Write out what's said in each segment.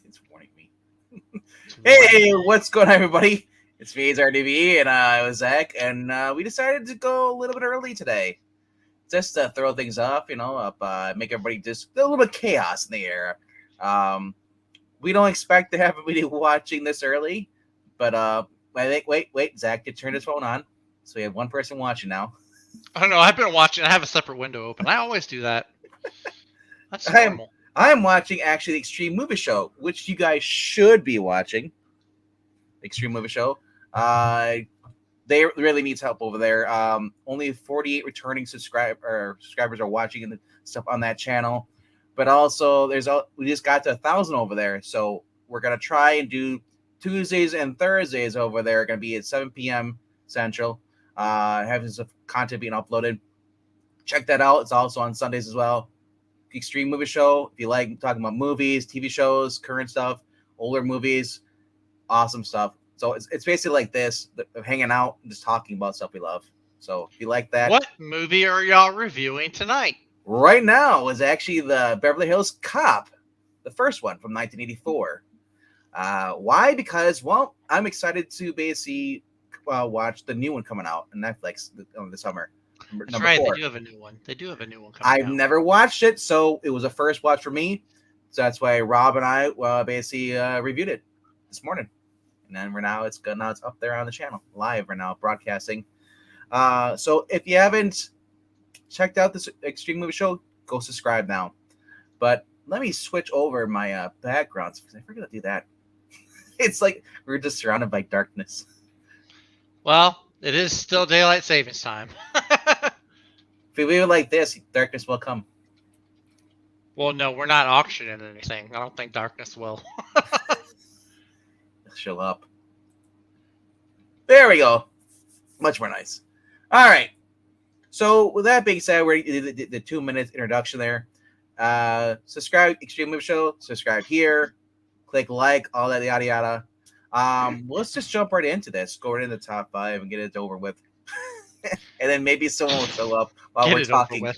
It's warning me. Hey, what's going on, everybody? It's me, it's RDV, and it was Zach, and we decided to go a little bit early today, just to throw things off, make everybody just a little bit of chaos in the air. We don't expect to have everybody watching this early, but I think wait, Zach, you turn his phone on, so we have one person watching now. I don't know. I've been watching. I have a separate window open. I always do that. That's normal. I'm watching actually the Extreme Movie Show, which you guys should be watching. Extreme Movie Show. They really needs help over there. Only 48 returning subscribers are watching and stuff on that channel. But also, we just got to 1,000 over there, so we're gonna try and do Tuesdays and Thursdays over there. Gonna be at 7 p.m. Central. Having some content being uploaded. Check that out. It's also on Sundays as well. Extreme Movie Show. If you like talking about movies, TV shows, current stuff, older movies, awesome stuff. So it's basically like this, of hanging out and just talking about stuff we love. So if you like that. What movie are y'all reviewing tonight? Right now is actually the Beverly Hills Cop, the first one from 1984. Why? Because, well, I'm excited to basically watch the new one coming out on Netflix this summer. That's right. 4. They do have a new one. Coming out. I've never watched it, so it was a first watch for me. So that's why Rob and I basically reviewed it this morning. And then it's up there on the channel, live right now, broadcasting. So if you haven't checked out this Extreme Movie Show, go subscribe now. But let me switch over my backgrounds, because I forgot to do that. It's like we're just surrounded by darkness. Well, it is still daylight savings time. If we leave it like this, darkness will come. Well, no, we're not auctioning anything. I don't think darkness will. Show up. There we go. Much more nice. All right. So with that being said, we're the 2 minutes introduction there. Subscribe, Extreme Movie Show. Subscribe here. Click like, all that yada yada. Let's just jump right into this. Go right into the top 5 and get it over with. And then maybe someone will show up while we're talking.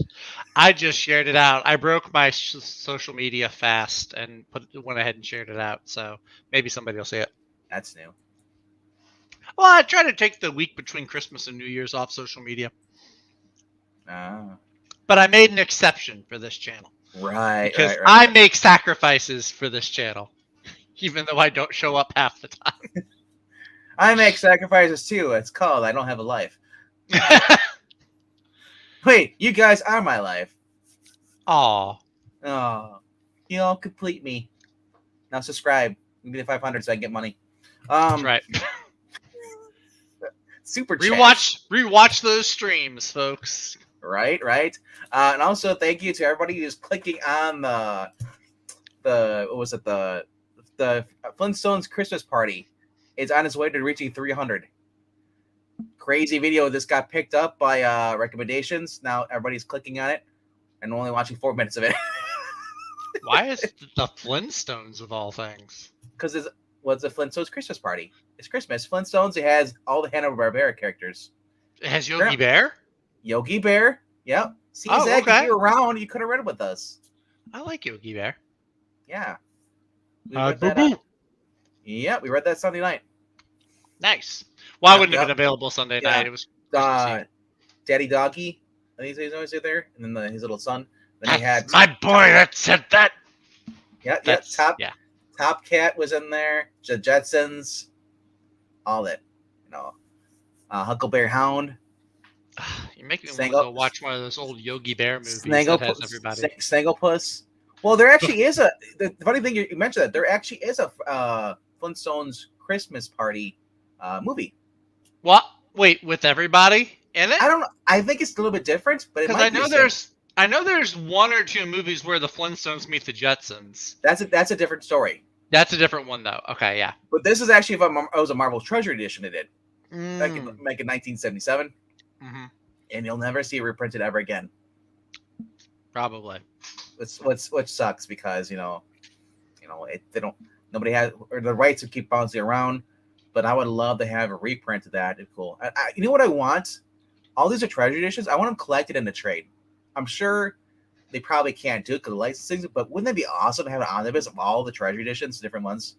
I just shared it out. I broke my social media fast and went ahead and shared it out. So maybe somebody will see it. That's new. Well, I try to take the week between Christmas and New Year's off social media. But I made an exception for this channel. Right. Because I make sacrifices for this channel, even though I don't show up half the time. I make sacrifices too. It's called I Don't Have a Life. Wait, you guys are my life. Aw. Oh, you all complete me. Now subscribe. Give me the 500 so I can get money. Right. Super chat. Rewatch those streams, folks. Right. And also thank you to everybody who's clicking on the Flintstones Christmas party. It's on its way to reaching 300. Crazy video. This got picked up by recommendations. Now everybody's clicking on it and only watching 4 minutes of it. Why is the Flintstones of all things? Because it's the Flintstones Christmas party. It's Christmas. Flintstones. It has all the Hanna-Barbera characters. It has Yogi Bear. Yogi Bear. Yep. See, Zach, if you were around, you could have read it with us. I like Yogi Bear. Yeah. Yeah, we read that Sunday night. Nice. Well, I wouldn't have been available Sunday night. It was Daddy Doggy. I think he's always there, and then his little son. Then he had my boy that said that. Yeah. Top Cat was in there. The Jetsons. All that. Huckleberry Hound. You're making me want to go watch one of those old Yogi Bear movies that has everybody. Snagglepuss. Well, there actually is the funny thing you mentioned that there actually is a Flintstones Christmas party movie. What? Wait, with everybody in it? I don't know. I think it's a little bit different, but it might I know there's 1 or 2 movies where the Flintstones meet the Jetsons. That's a different story. That's a different one though. Okay, yeah. But this is actually it was a Marvel Treasure Edition they did. Back in 1977. Mm-hmm. And you'll never see it reprinted ever again. Probably. Which sucks because nobody has or the rights to keep bouncing around. But I would love to have a reprint of that. It's cool. You know what I want? All these are treasure editions. I want them collected in a trade. I'm sure they probably can't do it because of licensing. But wouldn't that be awesome to have an omnibus of all the Treasury editions, different ones?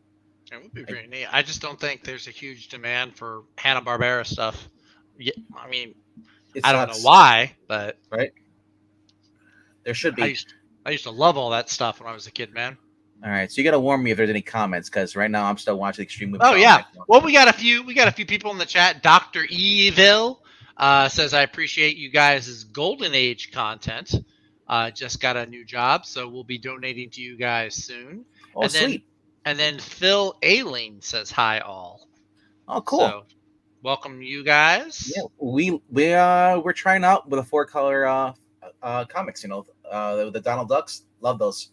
It would be pretty neat. I just don't think there's a huge demand for Hanna-Barbera stuff. Yeah, I mean, It I don't know sucks, why, but right? There should I be. used to love all that stuff when I was a kid, man. All right, so you got to warn me if there's any comments because right now I'm still watching Extreme Movie Oh Show on yeah. my phone. Well, we got a few people in the chat. Dr. Evil says I appreciate you guys' Golden Age content. Just got a new job, so we'll be donating to you guys soon. Oh, sweet. And then Phil Aileen says hi all. Oh, cool. So welcome you guys. Yeah, we're trying out with a 4-color comics. You know, the Donald Ducks. Love those.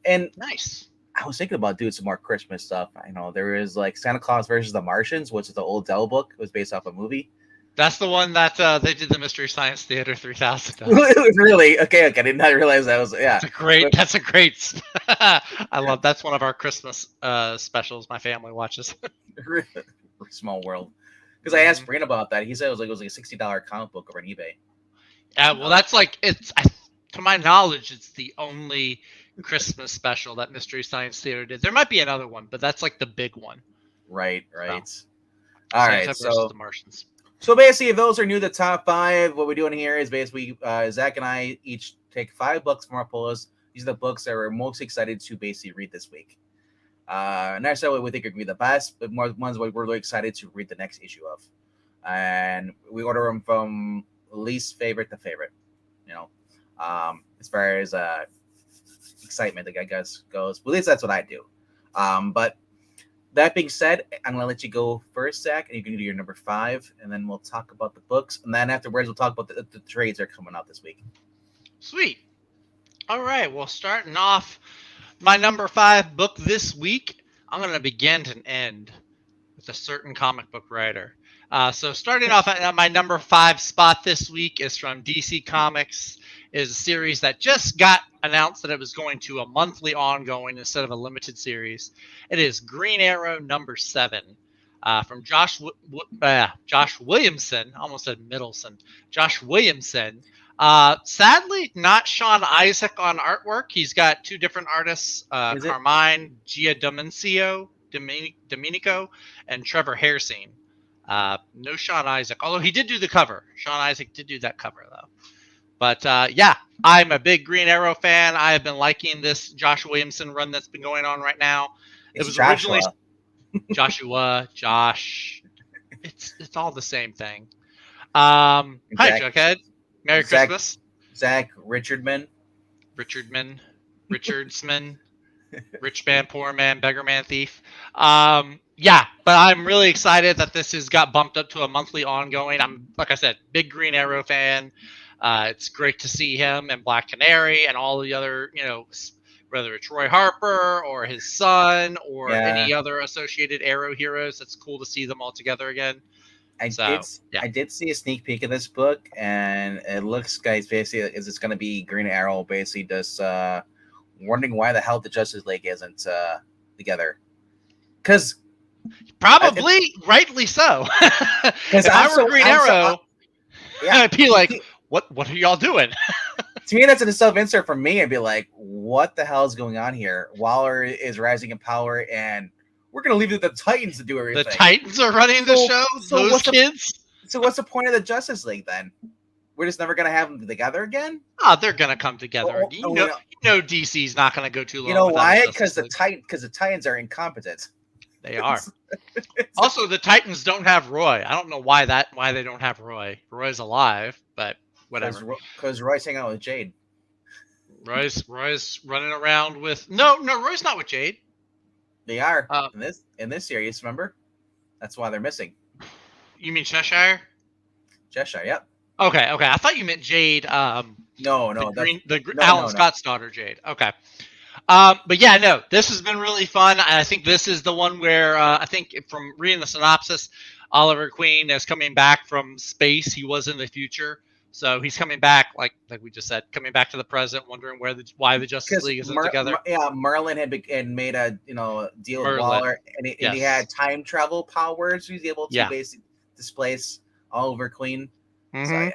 And nice. I was thinking about doing some more Christmas stuff. I know there is like Santa Claus versus the Martians, which is the old Dell book. It was based off a movie. That's the one that they did the Mystery Science Theater 3000. It was really okay. I did not realize that was That's a great. I love that's one of our Christmas specials. My family watches. Small world. Because I asked Breen about that. He said it was like a $60 comic book over on eBay. Yeah, well, that's like to my knowledge, it's the only Christmas special that Mystery Science Theater did. There might be another one, but that's like the big one. Right. So, all Santa right. versus the Martians. So basically, if those are new to the top 5, what we're doing here is basically Zach and I each take 5 books from our polls. These are the books that we're most excited to basically read this week. Not necessarily what we think are going to be the best, but more ones we're really excited to read the next issue of. And we order them from least favorite to favorite. You know, as far as excitement, I guess goes. Well, at least that's what I do. But that being said, I'm gonna let you go first, Zach, and you can do your number 5, and then we'll talk about the books, and then afterwards we'll talk about the trades that are coming out this week. Sweet. All right. Well, starting off my number 5 book this week, I'm gonna begin and end with a certain comic book writer. So starting off at my number 5 spot this week is from DC Comics. Is a series that just got announced that it was going to a monthly ongoing instead of a limited series. It is Green Arrow number 7 from Josh Williamson. I almost said Middleton. Josh Williamson. Sadly, not Sean Isaac on artwork. He's got 2 different artists, Carmine Giadomenico, Domenico, and Trevor Hairsine. No Sean Isaac, although he did do the cover. Sean Isaac did do that cover, though. But yeah, I'm a big Green Arrow fan. I have been liking this Josh Williamson run that's been going on right now. It was originally Josh. It's all the same thing. Hi, Jughead. Merry Christmas. Zach Richardsman. Rich man, poor man, beggar man, thief. Yeah, but I'm really excited that this has got bumped up to a monthly ongoing. I'm, like I said, big Green Arrow fan. It's great to see him and Black Canary and all the other, whether it's Roy Harper or his son or any other associated Arrow heroes. It's cool to see them all together again. I did see a sneak peek of this book, and it looks, guys, basically is it's going to be Green Arrow basically just wondering why the hell the Justice League isn't together. Because probably rightly so. Because if I were Green Arrow, I'd be like, what are y'all doing? To me, that's a self-insert for me. I'd be like, what the hell is going on here? Waller is rising in power, and we're going to leave it to the Titans to do everything. The Titans are running the show? So those kids? So what's the point of the Justice League, then? We're just never going to have them together again? Oh, they're going to come together. You know DC's not going to go too long. You know why? Because the Titans are incompetent. They are. Also, the Titans don't have Roy. I don't know why they don't have Roy. Roy's alive, but whatever. Because Roy's hanging out with Jade. Roy's running around with no. Roy's not with Jade. They are in this series. Remember, that's why they're missing. You mean Cheshire? Cheshire, yep. Okay. I thought you meant Jade. No. Alan Scott's daughter, Jade. Okay. But yeah, no, this has been really fun. I think this is the one where I think from reading the synopsis, Oliver Queen is coming back from space. He was in the future, so he's coming back, like we just said, coming back to the present, wondering why the Justice League isn't together. Merlin had made a deal with Waller, and he had time travel powers. So he's able to basically displace Oliver Queen. Mm-hmm. So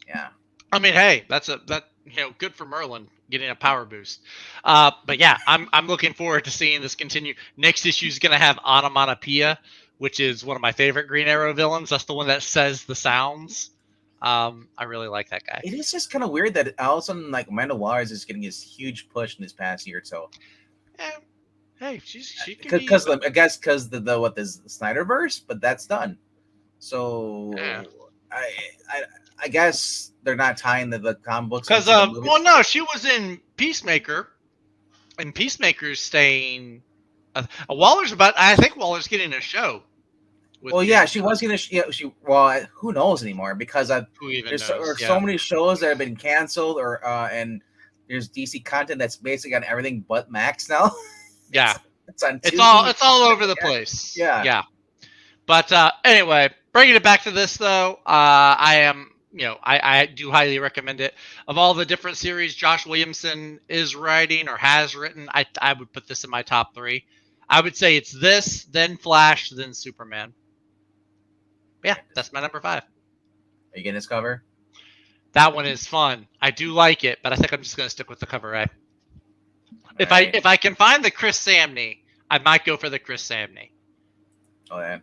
yeah. I mean, hey, good for Merlin getting a power boost. But yeah, I'm looking forward to seeing this continue. Next issue is going to have Onomatopoeia, which is one of my favorite Green Arrow villains. That's the one that says the sounds. I really like that guy. It is just kind of weird that all of a sudden, like, Amanda Waller is getting this huge push in this past year or so. Hey, she can because I guess because the Snyderverse, but that's done. So I guess they're not tying the comic books because no, she was in Peacemaker, and Peacemaker's staying. Waller's I think Waller's getting a show. Well, yeah, she was gonna. Well, who knows anymore? Because there's so many shows that have been canceled, or and there's DC content that's basically on everything but Max now. Yeah, it's on. It's all over the place. Yeah. But anyway, bringing it back to this though, I do highly recommend it. Of all the different series Josh Williamson is writing or has written, I would put this in my top 3. I would say it's this, then Flash, then Superman. Yeah, that's my number 5. Are you getting this cover? That one is fun. I do like it, but I think I'm just gonna stick with the cover A. If I can find the Chris Samney, I might go for the Chris Samney. Oh yeah.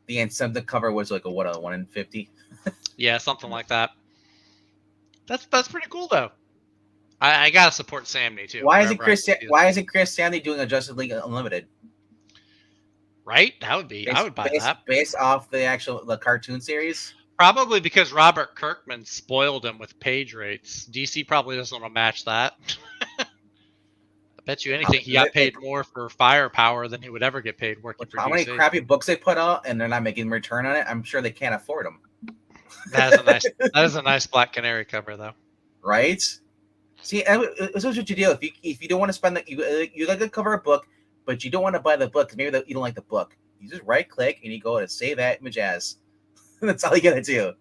The incentive cover was like a 1 in 50. Yeah, something like that. That's pretty cool though. I gotta support Samney too. Why isn't Chris Samney doing a Justice League Unlimited? Right, I would buy that based off the cartoon series. Probably because Robert Kirkman spoiled him with page rates. DC probably doesn't want to match that. I bet you anything he got paid more for Firepower than he would ever get paid working for DC. How many crappy books they put out and they're not making a return on it? I'm sure they can't afford them. That is a nice Black Canary cover though. Right? See, this is what you do. If you don't want to spend you like to cover a book, but you don't want to buy the book because maybe you don't like the book. You just right click and you go to save that image as. That's all you gotta do.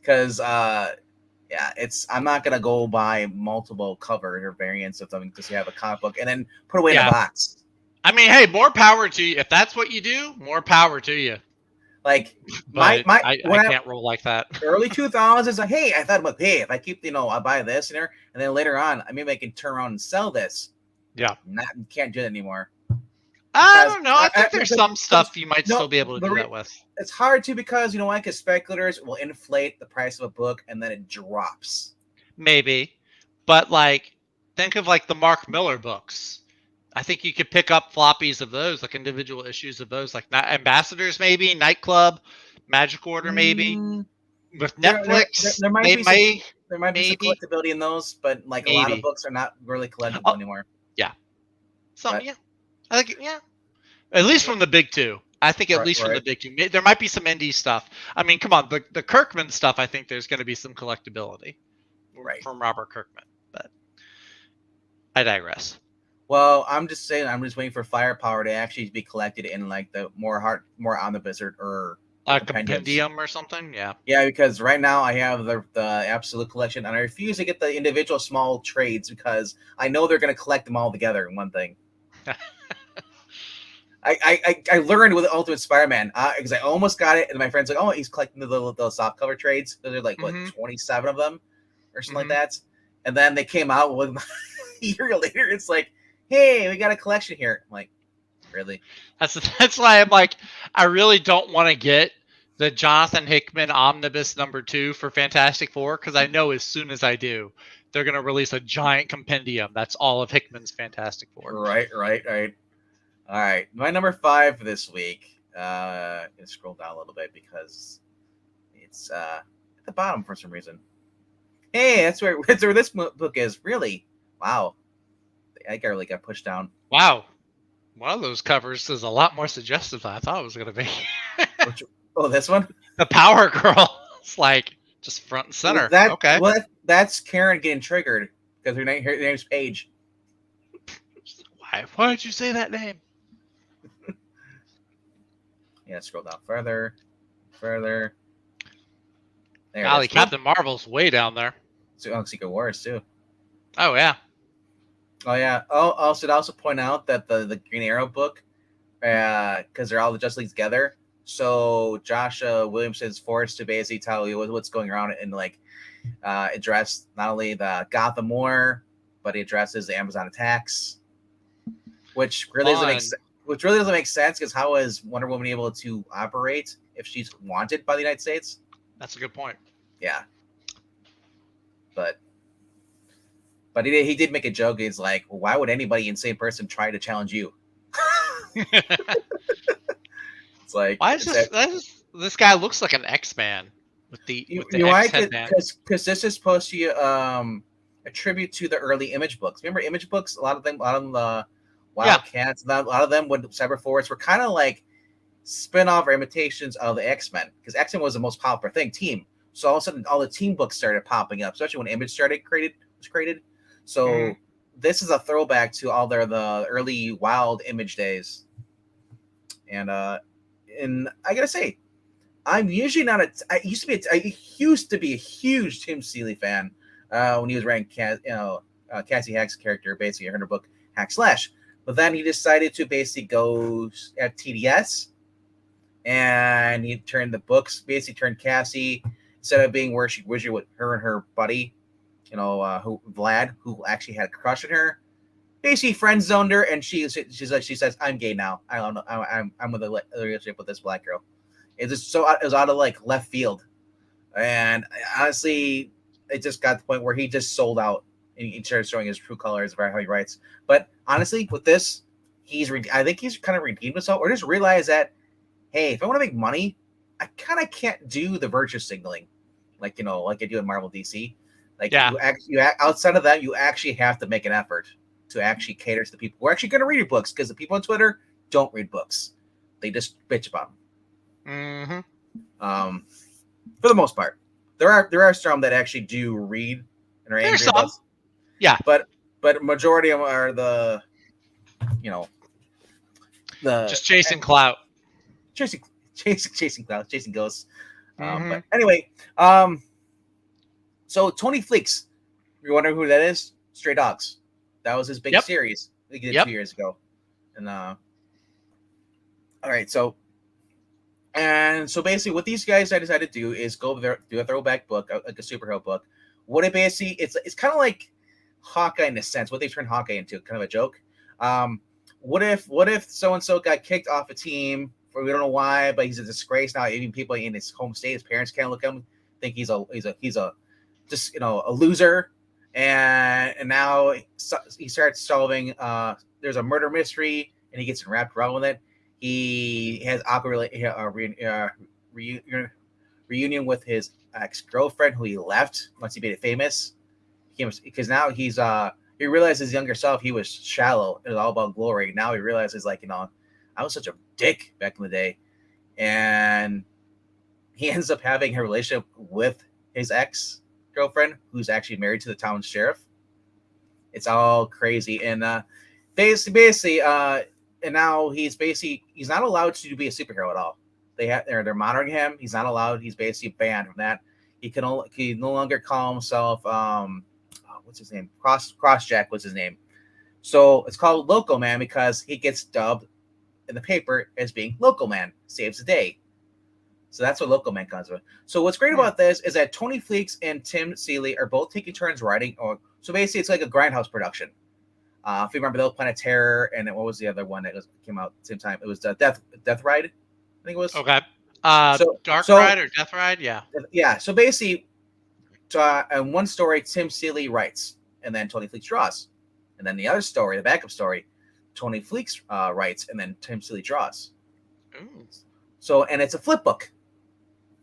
Because I'm not gonna go buy multiple covers or variants of something because you have a comic book and then put away in the box. I mean, hey, more power to you. If that's what you do, more power to you. Like I can't roll like that. Early 2000s, like, hey, I thought about, hey, if I keep, I buy this and then later on, maybe I can turn around and sell this. Yeah, can't do that anymore. I don't know. I think there's some stuff you might still be able to do that with. It's hard to because because speculators will inflate the price of a book and then it drops. Maybe, but think of the Mark Miller books. I think you could pick up floppies of those, like individual issues of those, like Ambassadors, maybe Nightclub, Magic Order, maybe. With Netflix, there might be some collectability in those, but a lot of books are not really collectible anymore. Yeah, I think at least from the big two. I think at least from the big two, there might be some indie stuff. I mean, come on, the Kirkman stuff. I think there's going to be some collectability, from Robert Kirkman. But I digress. Well, I'm just saying, I'm just waiting for Firepower to actually be collected in the more omnibus or a compendium or something. Yeah, because right now I have the absolute collection, and I refuse to get the individual small trades because I know they're going to collect them all together in one thing. I learned with Ultimate Spider-Man because I almost got it, and my friend's like, "Oh, he's collecting the soft cover trades." So they're like, what, 27 of them or something like that. And then they came out with a year later. It's like, hey, we got a collection here. I'm like, really? That's why I'm like, I really don't want to get the Jonathan Hickman Omnibus #2 for Fantastic Four because I know as soon as I do, they're gonna release a giant compendium. That's all of Hickman's Fantastic Four. Right. All right, my number 5 for this week. I'm gonna scroll down a little bit because it's at the bottom for some reason. Hey, that's where this book is. Really? Wow. I really got pushed down. Wow. One of those covers is a lot more suggestive than I thought it was going to be. This one? The Power Girl. It's just front and center. Okay. Well, that's Karen getting triggered because her name's Paige. Why did you say that name? Yeah, scroll down further. There. Golly, Captain Marvel's way down there. Secret Wars too. Oh yeah. Oh yeah. Oh, should also point out that the Green Arrow book, because they're all the Justice League together. So Josh Williamson's forced to basically tell you what's going around, and addressed not only the Gotham War, but it addresses the Amazon attacks, which really doesn't make sense because how is Wonder Woman able to operate if she's wanted by the United States? That's a good point. Yeah, but he did make a joke. He's like, well, why would anybody insane person try to challenge you? It's like, why is this guy looks like an X-Man with the X headband? Because this is supposed to a tribute to the early Image books. Remember Image books? A lot of them, Wildcats, a lot of them with Cyberforce were kind of like spin-off or imitations of the X-Men, because X-Men was the most popular team. So all of a sudden, all the team books started popping up, especially when Image was created. So this is a throwback to all the early Wild Image days. And I gotta say, I'm usually not I used to be a huge Tim Seeley fan when he was writing Cassie Hack's character, basically in her book Hack Slash. But then he decided to basically go at TDS, and he turned Cassie, instead of being where she was with her and her buddy, Vlad, who actually had a crush on her, basically friend zoned her, and she says, "I'm gay now. I don't know. I'm with a relationship with this black girl." It was out of like left field, and honestly, it just got to the point where he just sold out and he started showing his true colors about how he writes. But honestly, with this, I think he's kind of redeemed himself, or just realized that, hey, if I want to make money, I kind of can't do the virtue signaling, like I do in Marvel DC. Like you outside of that, you actually have to make an effort to actually cater to the people who are actually going to read your books, because the people on Twitter don't read books; they just bitch about them. For the most part, there are some that actually do read and are angry about. Yeah, but majority of them are the just chasing clout, chasing clout, chasing ghosts. But anyway, so Tony Fleeks, you're wondering who that is? Stray Dogs. That was his big series he did 2 years ago. And all right, so basically what these guys decided to do is do a throwback book, like a superhero book. What it basically, it's kind of like Hawkeye in a sense, what they turned Hawkeye into, kind of a joke. What if so and so got kicked off a team, we don't know why, but he's a disgrace now. Even people in his home state, his parents can't look at him, think he's a just a loser, and now he starts solving. There's a murder mystery, and he gets wrapped around with it. He has awkward reunion with his ex-girlfriend, who he left once he made it famous. Because now he realized his younger self, he was shallow. It was all about glory. Now he realizes, I was such a dick back in the day. And he ends up having a relationship with his ex-girlfriend, who's actually married to the town sheriff. It's all crazy. And basically, and now he's not allowed to be a superhero at all. They're monitoring him. He's not allowed. He's basically banned from that. He no longer call himself what's his name? Crossjack was his name. So it's called Local Man because he gets dubbed in the paper as being Local Man, saves the day. So that's what Local Man comes with. So what's great about this is that Tony Fleeks and Tim Seeley are both taking turns writing. So basically, it's like a Grindhouse production. If you remember, Little Planet Terror, and then what was the other one that came out at the same time? It was Death Ride, I think it was. Okay. Dark Ride or Death Ride, yeah. Yeah. So basically, in one story, Tim Seeley writes, and then Tony Fleeks draws, and then the other story, the backup story, Tony Fleeks writes, and then Tim Seeley draws. Ooh. So, and it's a flip book.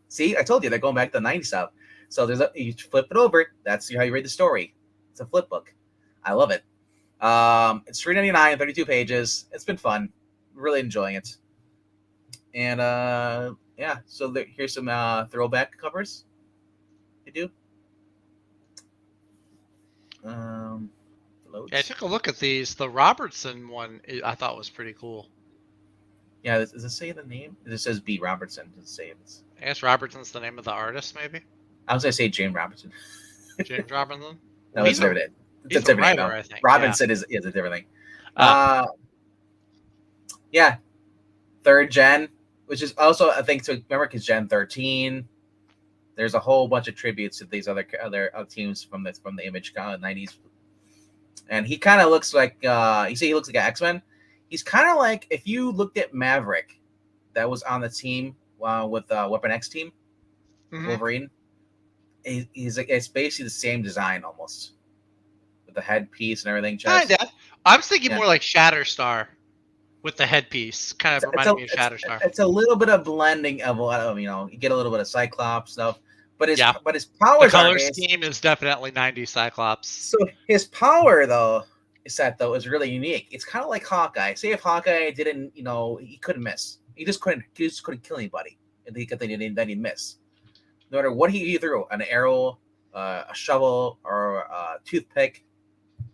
See, I told you they're going back to the 90s stuff. So you flip it over. That's how you read the story. It's a flip book. I love it. It's $3.99, 32 pages. It's been fun. Really enjoying it. And yeah, so here's some throwback covers. You do. Yeah, I took a look at these. The Robertson one I thought was pretty cool. Yeah, does it say the name? It says B. Robertson. Does it say it? I guess Robertson's the name of the artist, maybe? I was going to say James Robertson. James Robertson? No, it's different. It's a different writer, I think. Robinson is a different thing. Yeah. Third gen, which is also, I think, to remember, because Gen 13. There's a whole bunch of tributes to these other teams from the Image '90s, and he kind of looks like you say he looks like an X-Men. He's kind of like if you looked at Maverick, that was on the team with Weapon X team, Wolverine. He's like it's basically the same design almost, with the headpiece and everything. Kinda. I was thinking more like Shatterstar with the headpiece. Kind of reminded me of Shatterstar. It's a little bit of blending of a lot of you get a little bit of Cyclops stuff, but his powers. The color scheme is definitely '90s Cyclops. So his power is really unique. It's kind of like Hawkeye. Say if Hawkeye didn't, he couldn't miss. He just couldn't kill anybody. And then he'd miss. No matter what he threw, an arrow, a shovel, or a toothpick,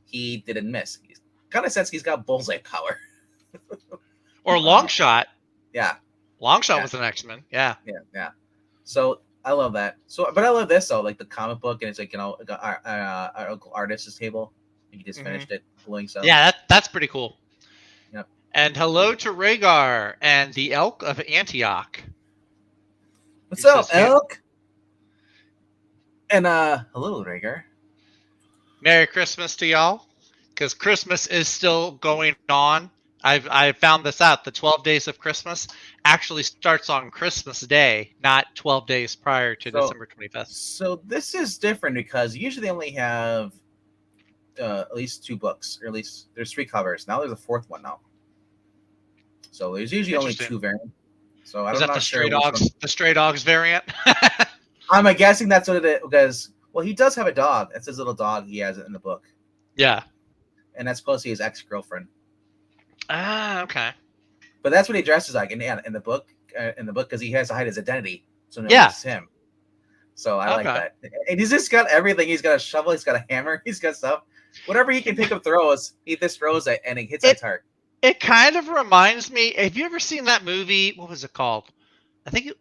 he didn't miss. He's kind of sense he's got bullseye power. Or Longshot. Yeah. Longshot was an X-Men. Yeah. Yeah. So I love that. But I love this though, like the comic book, and it's like our Uncle Artist's table. He just finished it, gluing stuff. Yeah, that's pretty cool. Yep. And hello to Rhaegar and the Elk of Antioch. What's up, Elk? And hello, Rhaegar. Merry Christmas to y'all, because Christmas is still going on. I found this out. The 12 days of Christmas actually starts on Christmas Day, not 12 days prior to December 25th. So this is different because usually they only have at least 2 books, or at least there's 3 covers. Now there's a 4th one now. So there's usually only 2 variants. So I don't know. The Stray Dogs variant? I'm guessing that's what it is because he does have a dog. That's his little dog. He has it in the book. Yeah. And that's supposed to be his ex-girlfriend. Ah, okay. But that's what he dresses like in the book. Because he has to hide his identity, so no one knows him. So I like that. And he's just got everything. He's got a shovel. He's got a hammer. He's got stuff. Whatever he can pick up, he just throws it, and it hits a target. It kind of reminds me. Have you ever seen that movie? What was it called? I think it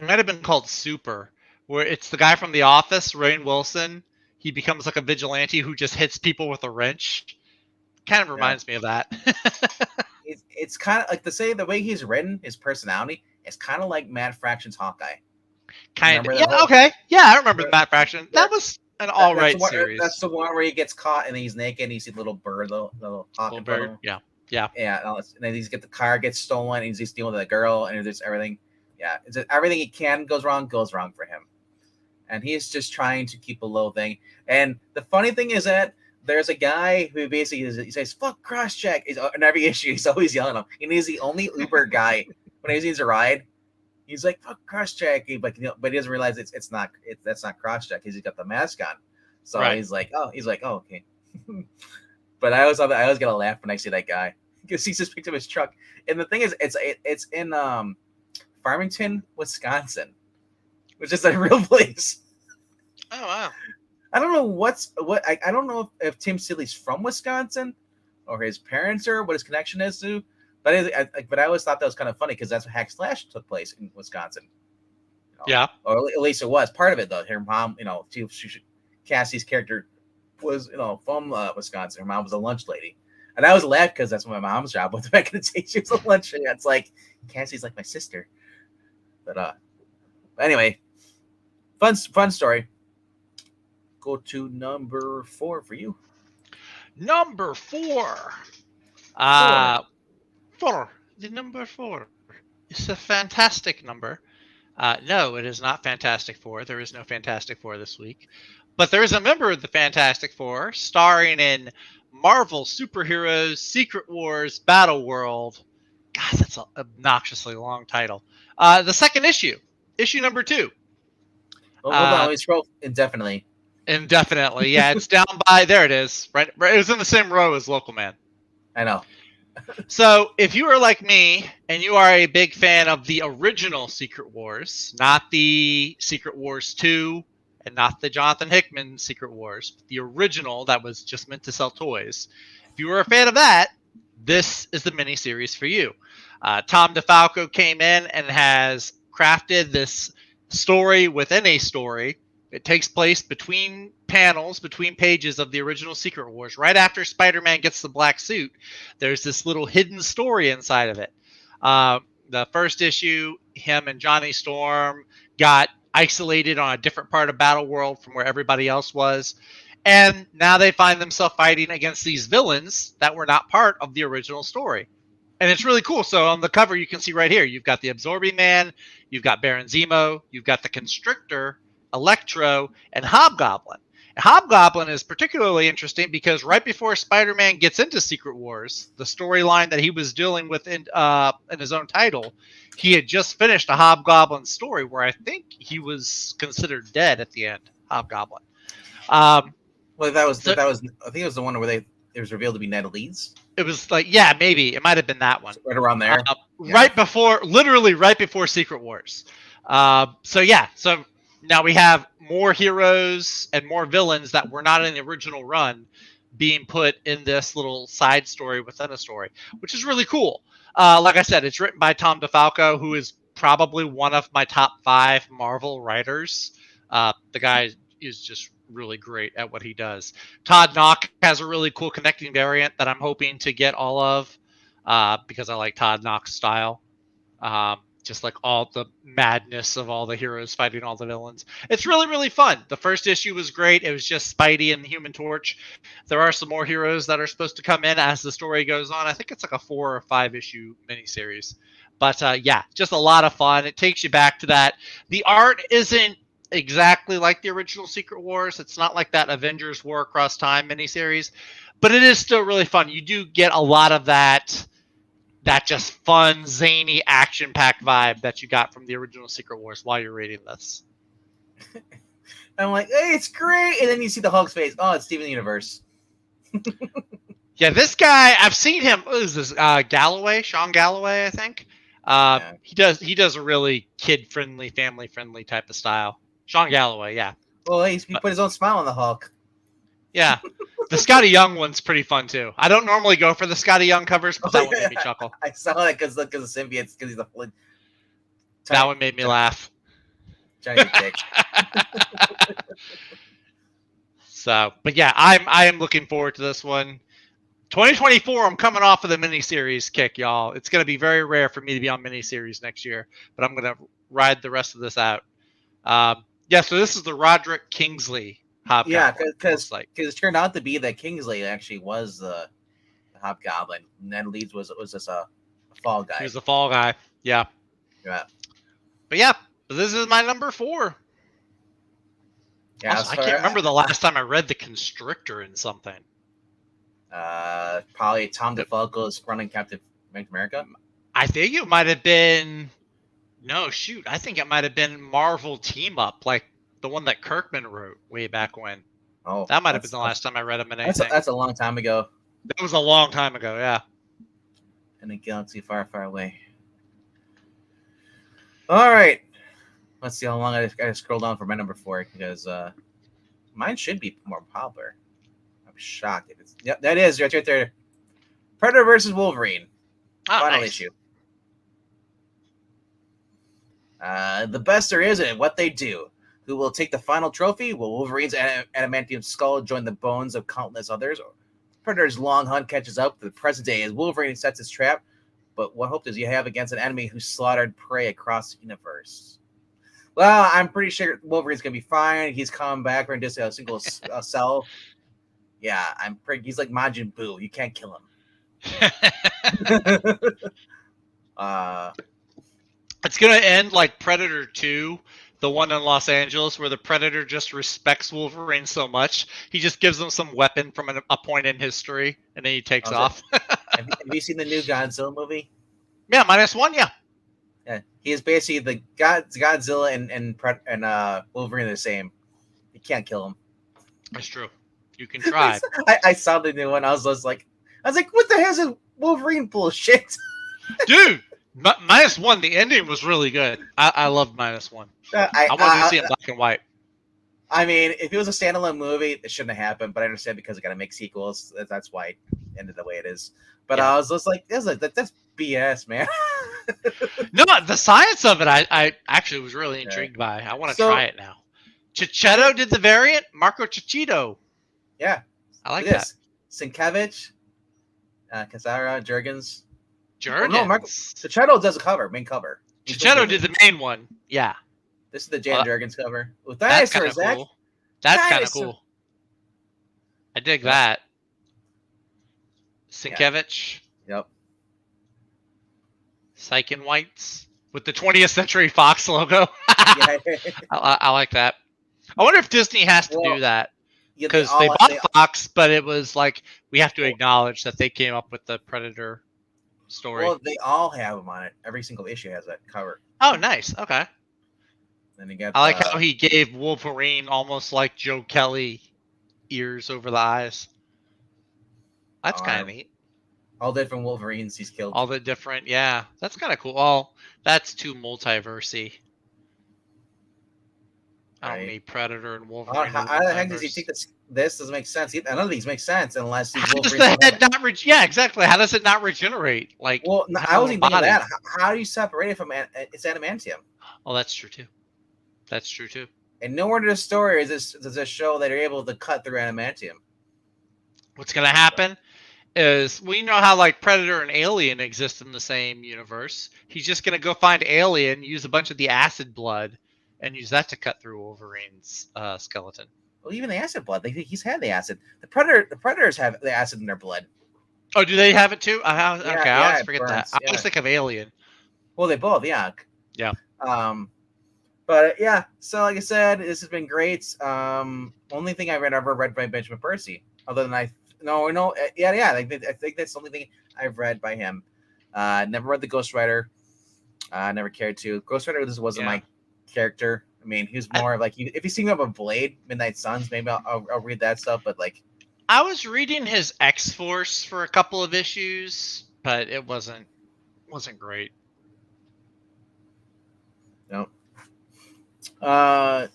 might have been called Super, where it's the guy from The Office, Rainn Wilson. He becomes like a vigilante who just hits people with a wrench. Kind of reminds me of that. It's kind of like the way he's written, his personality is kind of like Matt Fraction's Hawkeye. Kind of. Yeah. Okay. Yeah, I remember Matt Fraction. That was an all right series. That's the one where he gets caught and he's naked and you see the little bird, little hawk bird. Yeah. And then the car gets stolen and he's just dealing with a girl and there's everything. Yeah, everything he can goes wrong for him, and he's just trying to keep a low thing. And the funny thing is that there's a guy who basically he says "fuck Crosscheck" in every issue. He's always yelling at him, and he's the only Uber guy when he needs a ride. He's like "fuck Crosscheck," but he doesn't realize that's not Crosscheck. He's got the mask on, so he's like, oh, okay. But I always get a laugh when I see that guy because he just picked up his truck. And the thing is, it's in Farmington, Wisconsin, which is a real place. Oh wow! I don't know I don't know if Tim Seeley's from Wisconsin or his parents are, what his connection is to. But I always thought that was kind of funny because that's what Hack Slash took place in Wisconsin. Yeah, or at least it was part of it though. Her mom, Cassie's character was from Wisconsin. Her mom was a lunch lady, and I was laughing because that's what my mom's job was back in the day. She was a lunch lady. It's like Cassie's like my sister. But anyway, fun story. Go to number 4 for you. Number 4. The number 4. It's a fantastic number. No, it is not Fantastic Four. There is no Fantastic Four this week. But there is a member of the Fantastic Four starring in Marvel Superheroes Secret Wars Battle World. God, that's an obnoxiously long title. The second issue number 2. Hold on, let me scroll indefinitely. Indefinitely, yeah. It's down by, there it is. Right, it was in the same row as Local Man. I know. So, if you are like me, and you are a big fan of the original Secret Wars, not the Secret Wars 2, and not the Jonathan Hickman Secret Wars, but the original that was just meant to sell toys. If you were a fan of that, this is the miniseries for you. Tom DeFalco came in and has crafted this story within a story. It takes place between panels, between pages of the original Secret Wars. Right after Spider-Man gets the black suit, there's this little hidden story inside of it. The first issue, him and Johnny Storm got isolated on a different part of Battle World from where everybody else was. And now they find themselves fighting against these villains that were not part of the original story. And it's really cool. So on the cover, you can see right here, you've got the Absorbing Man, you've got Baron Zemo, you've got the Constrictor, Electro, and Hobgoblin. And Hobgoblin is particularly interesting because right before Spider-Man gets into Secret Wars, the storyline that he was dealing with in his own title, he had just finished a Hobgoblin story where I think he was considered dead at the end. Hobgoblin. Well, that was I think it was the one where it was revealed to be Ned Leeds. It was like, yeah, maybe it might have been that one. Right around there. Right before, literally right before Secret Wars. So now we have more heroes and more villains that were not in the original run being put in this little side story within a story, which is really cool. Like I said, it's written by Tom DeFalco, who is probably one of my top 5 Marvel writers. The guy is just really great at what he does. Todd Knock has a really cool connecting variant that I'm hoping to get all of because I like Todd Knock's style. Just like all the madness of all the heroes fighting all the villains. It's really, really fun. The first issue was great. It was just Spidey and the Human Torch. There are some more heroes that are supposed to come in as the story goes on. I think it's like a 4 or 5 issue miniseries. But yeah, just a lot of fun. It takes you back to that. The art isn't exactly like the original Secret Wars. It's not like that Avengers War Across Time miniseries, but it is still really fun. You do get a lot of that just fun, zany, action-packed vibe that you got from the original Secret Wars while you're reading this. I'm like, hey, it's great, and then you see the Hulk's face. Oh, it's Steven Universe. Yeah, this guy, I've seen him. What is this? Galloway, Sean Galloway, I think. Yeah. He does a really kid-friendly, family-friendly type of style. Sean Galloway, yeah. Well, he put his own smile on the Hulk. Yeah. The Scotty Young one's pretty fun, too. I don't normally go for the Scotty Young covers, but that one made me chuckle. I saw that because of symbiotes, because he's a flint. That one made me laugh. Johnny Dick. So, but yeah, I am looking forward to this one. 2024, I'm coming off of the miniseries kick, y'all. It's going to be very rare for me to be on miniseries next year, but I'm going to ride the rest of this out. Yeah, so this is the Roderick Kingsley Hobgoblin. Yeah, because it turned out to be that Kingsley actually was the Hobgoblin. Ned Leeds was just a fall guy. He was the fall guy. Yeah. Yeah. But yeah, this is my number 4. Yeah, also, I can't remember the last time I read the Constrictor in something. Probably Tom DeFalco's running Captain America. I think it might have been. No, shoot. I think it might have been Marvel Team Up, like the one that Kirkman wrote way back when. Oh, that might have been the last time I read him in anything. That's a long time ago. That was a long time ago, yeah. In a galaxy far, far away. All right. Let's see how long I gotta scroll down for my number 4 because mine should be more popular. I'm shocked. Yep, that is right there. Predator versus Wolverine. Final issue. The best there is in what they do. Who will take the final trophy? Will Wolverine's adamantium skull join the bones of countless others? Predator's long hunt catches up to the present day as Wolverine sets his trap. But what hope does he have against an enemy who slaughtered prey across the universe? Well, I'm pretty sure Wolverine's gonna be fine. He's come back from just a single cell. Yeah, he's like Majin Buu. You can't kill him. It's gonna end like Predator 2, the one in Los Angeles, where the Predator just respects Wolverine so much he just gives him some weapon from a point in history, and then he takes off. Have you seen the new Godzilla movie? Yeah, -1. Yeah. Yeah, he is basically the Godzilla and Wolverine are the same. You can't kill him. That's true. You can try. I saw the new one. I was like, what the hell is this Wolverine bullshit? Dude, -1. The ending was really good. I loved -1. I wanted to see it black and white. I mean, if it was a standalone movie, it shouldn't have happened. But I understand because they got to make sequels. That's why it ended the way it is. But yeah. I was just like, that's BS, man. No, the science of it, I actually was really intrigued by. I want to try it now. Cicchetto did the variant. Marco Cicchetto. Yeah, I like that. Sienkiewicz, Casara, Jurgens. Jurgens. Oh, no, Cicchetto does a main cover. Cicchetto did the main one. Yeah. This is the Jan Jurgens cover with that's kind dinosaurs. of cool. That's kind of cool. I dig that. Sienkiewicz. Yep. Sykin Whites with the 20th Century Fox logo. I like that. I wonder if Disney has to do that. Because they bought Fox, but it was like we have to acknowledge that they came up with the Predator story. Well, they all have them on it. Every single issue has that cover. Oh, nice. Okay. Then you got. I like how he gave Wolverine almost like Joe Kelly ears over the eyes. That's kind of neat. All different Wolverines he's killed. All the different, yeah. That's kind of cool. Well, that's too multiversy. I don't need Predator and Wolverine. How the heck does he take this? This doesn't make sense. None of these make sense unless he's Wolverine. Yeah, exactly. How does it not regenerate? Like, well, I wasn't thinking of that. How do you separate it from its adamantium? Oh, that's true too. That's true too. And nowhere in the story does this show that they're able to cut through adamantium. What's gonna happen is we know how like Predator and Alien exist in the same universe. He's just gonna go find Alien, use a bunch of the acid blood, and use that to cut through Wolverine's skeleton. Well, even the acid blood, he's had the acid. The Predators have the acid in their blood. Oh, do they have it too? I always forget that. I always think of Alien. Well, they both, yeah. Yeah. But yeah, so like I said, this has been great. Only thing I've ever read by Benjamin Percy, other than I think that's the only thing I've read by him. Never read the Ghost Rider. Never cared to. Ghost Rider wasn't my character. I mean, he's more of like if you see me up a Blade, Midnight Suns, maybe I'll read that stuff. But like, I was reading his X-Force for a couple of issues, but it wasn't great. No. Yeah,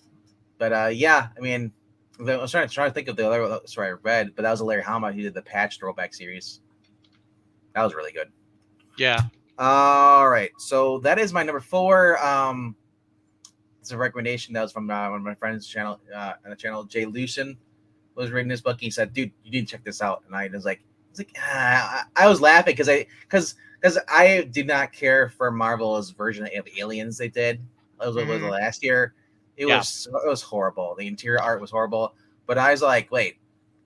I mean, I was trying to think of the other story I read, but that was a Larry Hama who did the Patch throwback series. That was really good. Yeah. All right, so that is my number 4. It's a recommendation that was from one of my friends' channel, on the channel. Jay Lucen was reading this book. And he said, "Dude, you need to check this out." And I was like, I was laughing because I did not care for Marvel's version of Aliens they did. It was last year. It was horrible. The interior art was horrible. But I was like, wait,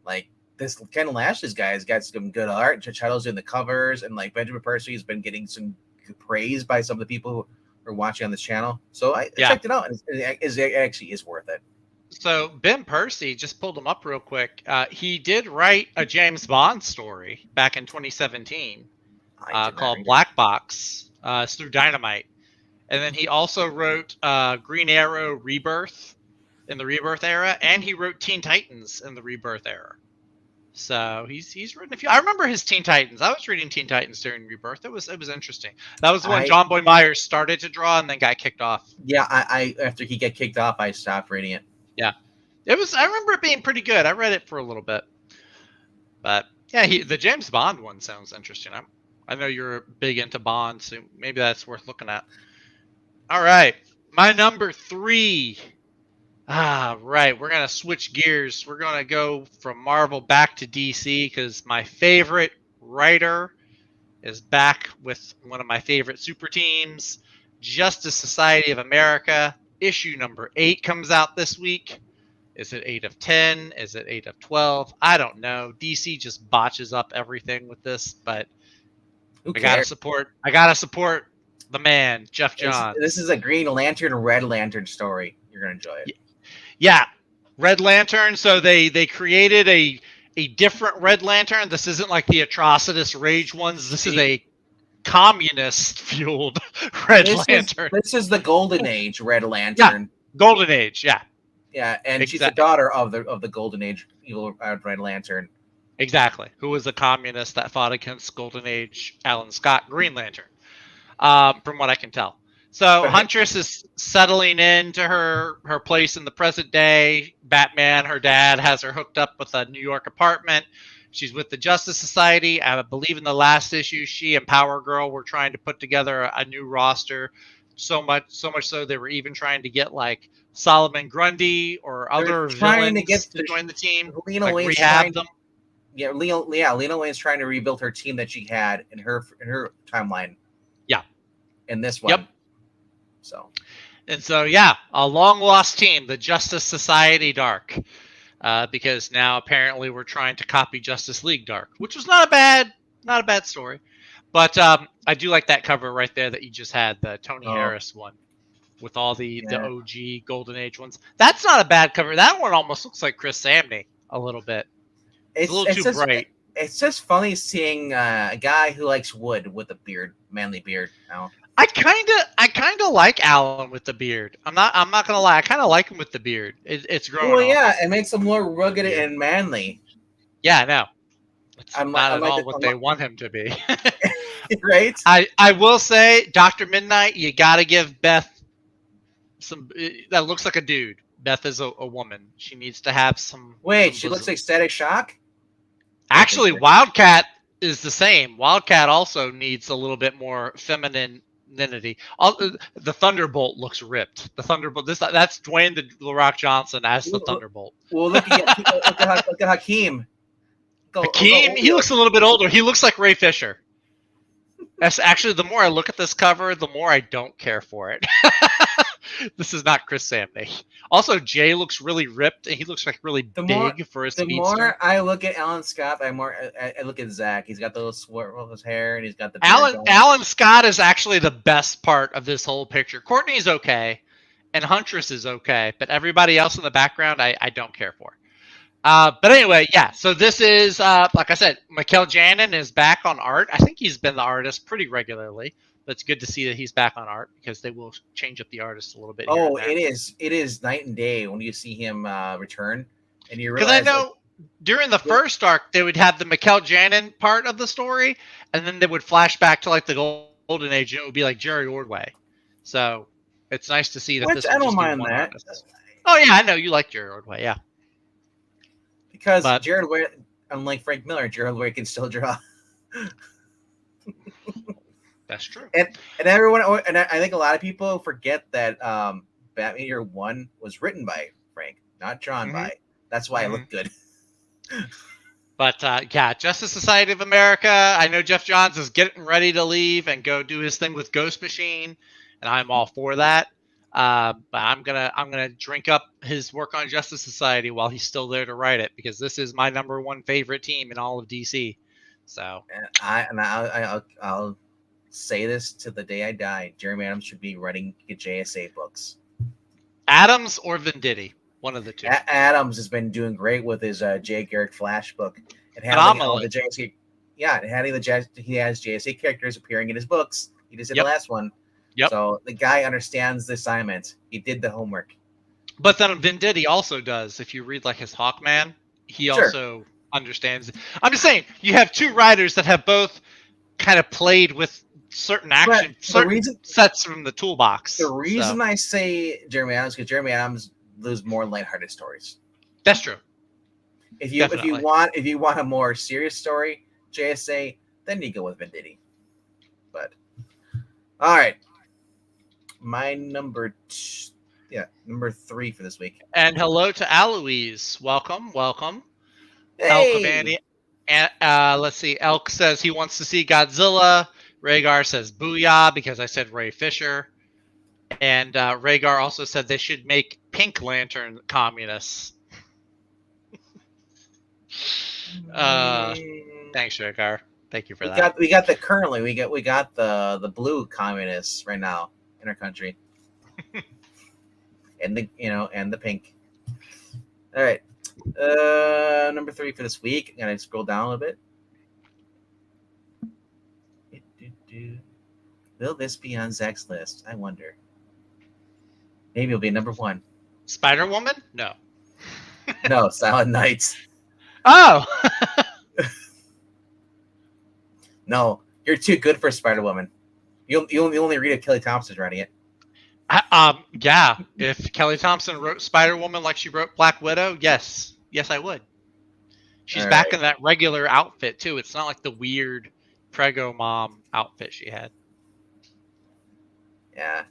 like this Ken Lashley's guy has got some good art. Chicharito's doing the covers, and like Benjamin Percy has been getting some praise by some of the people who are watching on this channel. So I checked it out, and it actually is worth it. So Ben Percy, just pulled him up real quick. He did write a James Bond story back in 2017 called Black Box. It's through Dynamite. And then he also wrote Green Arrow Rebirth in the Rebirth era, and he wrote Teen Titans in the Rebirth era. So he's written a few. I remember his Teen Titans. I was reading Teen Titans during Rebirth. It was interesting. That was the one John Boy Myers started to draw and then got kicked off. Yeah, I after he got kicked off, I stopped reading it. Yeah, it was. I remember it being pretty good. I read it for a little bit, but yeah, the James Bond one sounds interesting. I know you're big into Bond, so maybe that's worth looking at. All right, my number 3. Right, we're gonna switch gears. We're gonna go from Marvel back to DC because my favorite writer is back with one of my favorite super teams, Justice Society of America. Issue number 8 comes out this week. Is it 8 of 10? Is it 8 of 12? I don't know. DC just botches up everything with this, but I gotta support the man, Jeff Johns. This is a Green Lantern, Red Lantern story. You're gonna enjoy it. Yeah, Red Lantern. So they created a different Red Lantern. This isn't like the Atrocitus Rage ones. This is a communist-fueled Red Lantern. This is the Golden Age Red Lantern. Yeah, Golden Age. Yeah. Yeah, and she's the daughter of the Golden Age evil Red Lantern. Exactly. Who was a communist that fought against Golden Age Alan Scott Green Lantern. From what I can tell. So Huntress is settling into her place in the present day. Batman, her dad, has her hooked up with a New York apartment. She's with the Justice Society. I believe in the last issue, she and Power Girl were trying to put together a new roster. So much so they were even trying to get like Solomon Grundy or other villains to join the team. Lena Wayne's rehab them. Yeah, Lena Wayne's trying to rebuild her team that she had in her timeline. Yeah. In this one. Yep. So. And so, yeah, a long lost team, the Justice Society Dark, because now apparently we're trying to copy Justice League Dark, which was not a bad story. But I do like that cover right there that you just had, the Tony Harris one, with all the OG Golden Age ones. That's not a bad cover. That one almost looks like Chris Samney a little bit. It's a little too bright. It's just funny seeing a guy who likes wood with a beard, manly beard. Now. I kind of like Alan with the beard. I'm not gonna lie. I kind of like him with the beard. It's growing. Well, yeah, it makes him more rugged and manly. Yeah, I know. It's not at all what they want him to be. Right? I will say, Dr. Midnight, you got to give Beth some. That looks like a dude. Beth is a woman. She needs to have some. Wait, she looks like Static Shock? Actually, Wildcat is the same. Wildcat also needs a little bit more femininity. The Thunderbolt looks ripped. The Thunderbolt. That's Dwayne the Rock Johnson as the Thunderbolt. Well, look at Hakeem. Hakeem, he looks a little bit older. He looks like Ray Fisher. That's actually, the more I look at this cover, the more I don't care for it. This is not Chris Samney. Also, Jay looks really ripped, and he looks like really big for his speedster. The more I look at Alan Scott, I look at Zach. He's got the little swirl of his hair, and he's got the Alan Scott is actually the best part of this whole picture. Courtney's okay, and Huntress is okay, but everybody else in the background, I don't care for. But anyway, yeah, so this is, like I said, Mikel Janin is back on art. I think he's been the artist pretty regularly. But it's good to see that he's back on art because they will change up the artist a little bit. Oh, it is night and day when you see him return, and you realize. Because I know during the first arc they would have the Mikel Janin part of the story, and then they would flash back to like the Golden Age, and it would be like Jerry Ordway. So it's nice to see that. Which I don't mind that. Artist. Oh yeah, I know you like Jerry Ordway, yeah. Because Jared Ordway, unlike Frank Miller, Jared Ordway can still draw. That's true. And everyone, and I think a lot of people forget that Batman Year One was written by Frank, not drawn by. That's why it looked good. But yeah, Justice Society of America. I know Jeff Johns is getting ready to leave and go do his thing with Ghost Machine, and I'm all for that. But I'm gonna drink up his work on Justice Society while he's still there to write it, because this is my number one favorite team in all of DC. So I'll say this to the day I die: Jeremy Adams should be writing JSA books. Adams or Venditti, one of the two. Adams has been doing great with his Jay Garrick Flash book and having all the JSA. Yeah, and having he has JSA characters appearing in his books. He just did the last one. Yep. So the guy understands the assignment. He did the homework. But then Venditti also does. If you read like his Hawkman, he also understands. I'm just saying, you have two writers that have both kind of played with certain action, sets from the toolbox. The reason I say Jeremy Adams, because Jeremy Adams does more lighthearted stories. That's true. If you want a more serious story, JSA, then you go with Venditti. But all right. My number 3 for this week. And hello to Aloise. Welcome. Hey. And let's see. Elk says he wants to see Godzilla. Rhaegar says booyah because I said Ray Fisher. And Rhaegar also said they should make Pink Lantern communists. Thanks, Rhaegar. Thank you for that. We got the blue communists right now in our country, and the pink. All right, number 3 for this week. I'm gonna scroll down a little bit. Will this be on Zach's list? I wonder. Maybe it'll be number 1. Spider-Woman? No. No, Silent Knights. Oh. No, you're too good for Spider-Woman. You only read if Kelly Thompson's writing it. Yeah. If Kelly Thompson wrote Spider-Woman like she wrote Black Widow, yes, I would. She's back in that regular outfit too. It's not like the weird Prego Mom outfit she had. Yeah.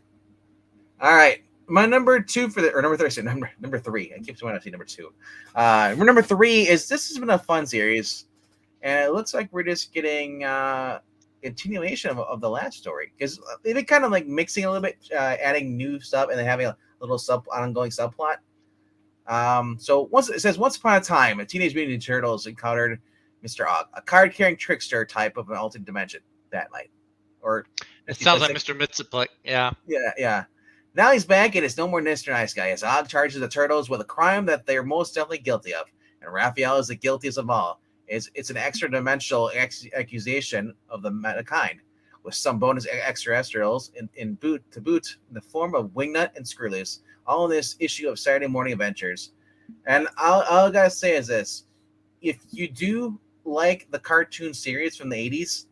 All right. My number 2 number 3. Number 3. I keep wanting to say number 2. Number 3 is, this has been a fun series, and it looks like we're just getting continuation of the last story, because they've been kind of like mixing a little bit, adding new stuff, and then having a little ongoing subplot. So once upon a time, a Teenage Mutant Ninja Turtles encountered Mr. Og, a card-carrying trickster type of an alternate dimension that night. Or it sounds like Mr. Mitsuplik. Yeah. Yeah. Now he's back, and it's no more Mr. Nice Guy, as Og charges the Turtles with a crime that they're most definitely guilty of, and Raphael is the guiltiest of all. It's an extra-dimensional accusation of the mankind, with some bonus extraterrestrials in boot in the form of Wingnut and Screwloose, all in this issue of Saturday Morning Adventures. And all I gotta say is this: if you do like the cartoon series from the 80s,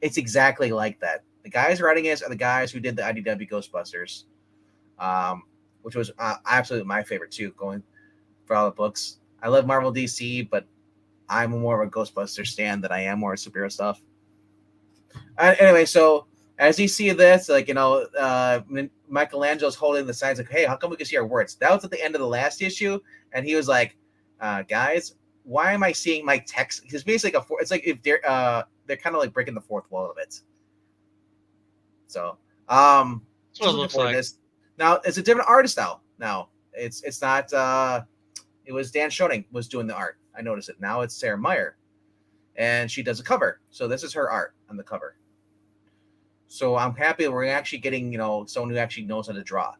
it's exactly like that. The guys writing it are the guys who did the IDW Ghostbusters, which was absolutely my favorite too, going for all the books. I love Marvel DC, but I'm more of a Ghostbuster stan than I am more superhero stuff. Anyway, so as you see this, like, Michelangelo's holding the signs like, hey, how come we can see our words? That was at the end of the last issue, and he was like, guys, why am I seeing my text? It's basically it's like if they're kind of like breaking the fourth wall of it. So, that's what it looks like. This. Now it's a different artist now. Now it's not. It was Dan Schoening was doing the art. I noticed it. Now it's Sarah Meyer, and she does a cover. So this is her art on the cover. So I'm happy that we're actually getting, someone who actually knows how to draw.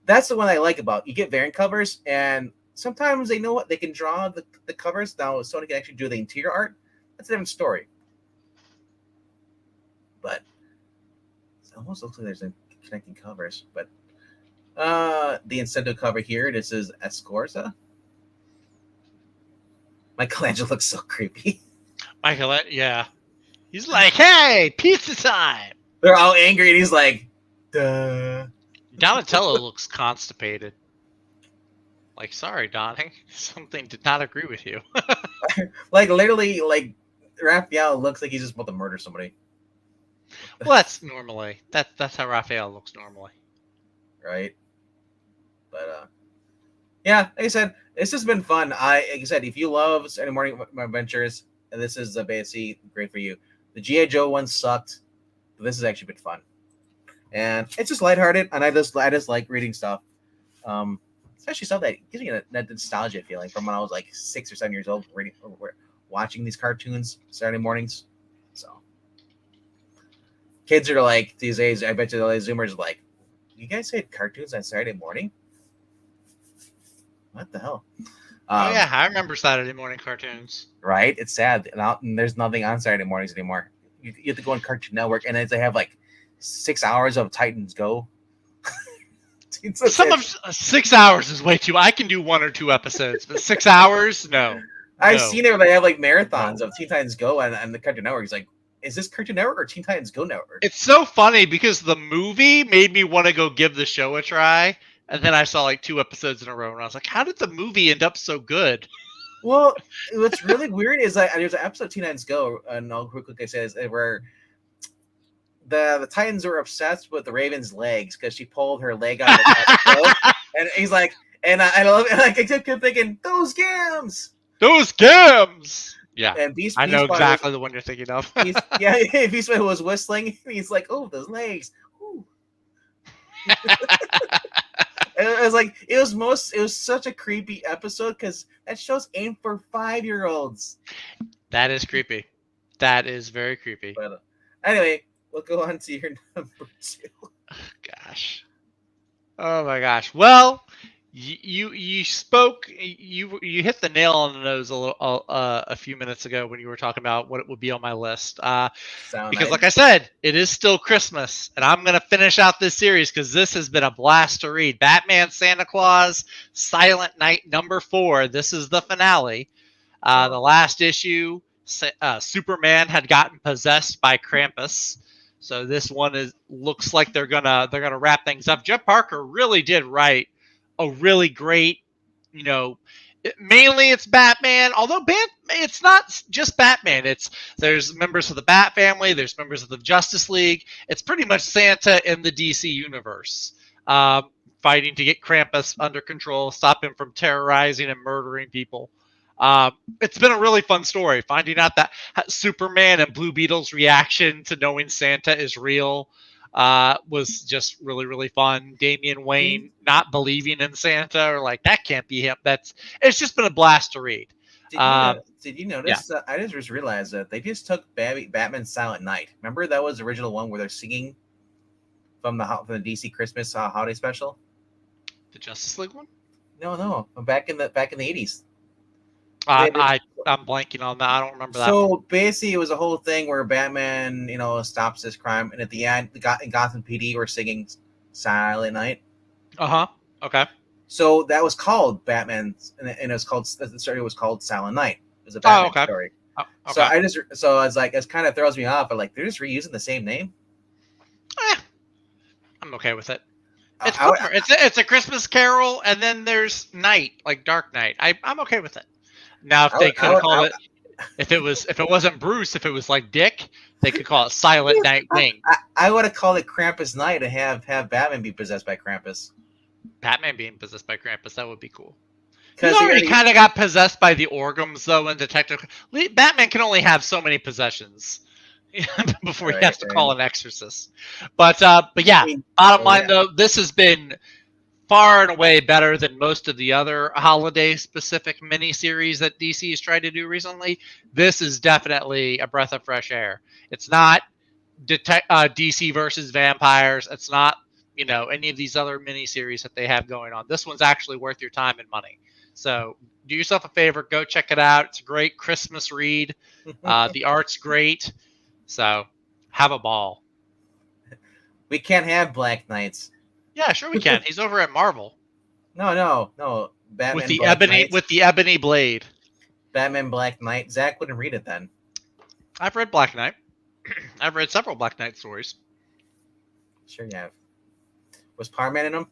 That's the one I like about. You get variant covers, and sometimes they know what they can draw the covers. Now someone can actually do the interior art. That's a different story. But it almost looks like there's a connecting covers. But the incentive cover here, this is Escorza. Michelangelo looks so creepy. Yeah. He's like, hey, pizza time. They're all angry, and he's like, duh. Donatello looks constipated. Like, sorry, Donnie. Something did not agree with you. Like, literally, like, Raphael looks like he's just about to murder somebody. Well, that's normally. That's how Raphael looks normally. Right? But, yeah, like I said, this has been fun. Like I said, if you love Saturday Morning Adventures, this is basically great for you. The G.I. Joe one sucked, but this has actually been fun. And it's just lighthearted, and I just like reading stuff. Especially stuff that gives me that nostalgia feeling from when I was like 6 or 7 years old, watching these cartoons Saturday mornings. So kids are like these days. I bet you the Zoomers are like, you guys had cartoons on Saturday morning? What the hell? Oh yeah, I remember Saturday morning cartoons. Right? It's sad. And there's nothing on Saturday mornings anymore. You have to go on Cartoon Network, and then they have like 6 hours of Titans Go. Some of 6 hours is way too. I can do 1 or 2 episodes, but 6 hours, no. I've seen it where they have like marathons of Teen Titans Go and the Cartoon Network. It's like, is this Cartoon Network or Teen Titans Go Network? It's so funny because the movie made me want to go give the show a try, and then I saw like 2 episodes in a row, and I was like, how did the movie end up so good? Well, what's really weird is like there's an episode of Teen Titans Go, and I'll quickly say this, where the Titans were obsessed with the Raven's legs because she pulled her leg out of the boat, and he's like, and I love it. And I kept thinking, those gams. Yeah, and I know exactly the one you're thinking of. Beast Boy was whistling. He's like, oh, those legs. Ooh. It was like it was such a creepy episode because that show's aimed for 5-year-olds. That is creepy. That is very creepy. But anyway, we'll go on to your number 2. Gosh. Oh my gosh. Well, you spoke. You hit the nail on the nose a few minutes ago when you were talking about what would be on my list. Because, like I said, it is still Christmas, and I'm gonna finish out this series because this has been a blast to read. Batman, Santa Claus, Silent Night #4. This is the finale. The last issue, Superman had gotten possessed by Krampus. So this one looks like they're gonna wrap things up. Jeff Parker really did write a really great, mainly it's Batman. Although it's not just Batman. There's members of the Bat family. There's members of the Justice League. It's pretty much Santa in the DC universe, fighting to get Krampus under control, stop him from terrorizing and murdering people. It's been a really fun story. Finding out that Superman and Blue Beetle's reaction to knowing Santa is real was just really, really fun. Damian Wayne not believing in Santa or like that can't be him. It's just been a blast to read. Did you notice? Yeah. I just realized that they just took Batman's Silent Night. Remember that was the original one where they're singing from the DC Christmas holiday special. The Justice League one? No, back in the 80s. I'm blanking on that. I don't remember that. So basically, it was a whole thing where Batman, stops this crime, and at the end, in Gotham PD were singing Silent Night. Okay. So that was called Batman's, and it was called the story was called Silent Night. It was a Batman story. Oh, okay. So I was like, it kind of throws me off, but like they're just reusing the same name. I'm okay with it. It's a Christmas Carol, and then there's night, like Dark Night. I'm okay with it. Now, if they could have called it, if it wasn't Bruce, if it was like Dick, they could call it Silent Night Wing. I would have called it Krampus Night and have Batman be possessed by Krampus. Batman being possessed by Krampus, that would be cool. He already kind of got possessed by the Orgums, though, in Detective. Batman can only have so many possessions before he has to call an exorcist. But yeah, bottom line, though, this has been far and away better than most of the other holiday-specific miniseries that DC has tried to do recently. This is definitely a breath of fresh air. It's not DC versus vampires. It's not, any of these other miniseries that they have going on. This one's actually worth your time and money. So do yourself a favor. Go check it out. It's a great Christmas read. The art's great. So have a ball. We can't have Black Knights. Yeah, sure we can. He's over at Marvel. No. Batman with the ebony blade. Batman Black Knight. Zach wouldn't read it then. I've read Black Knight. I've read several Black Knight stories. Sure you have. Was Power Man in them?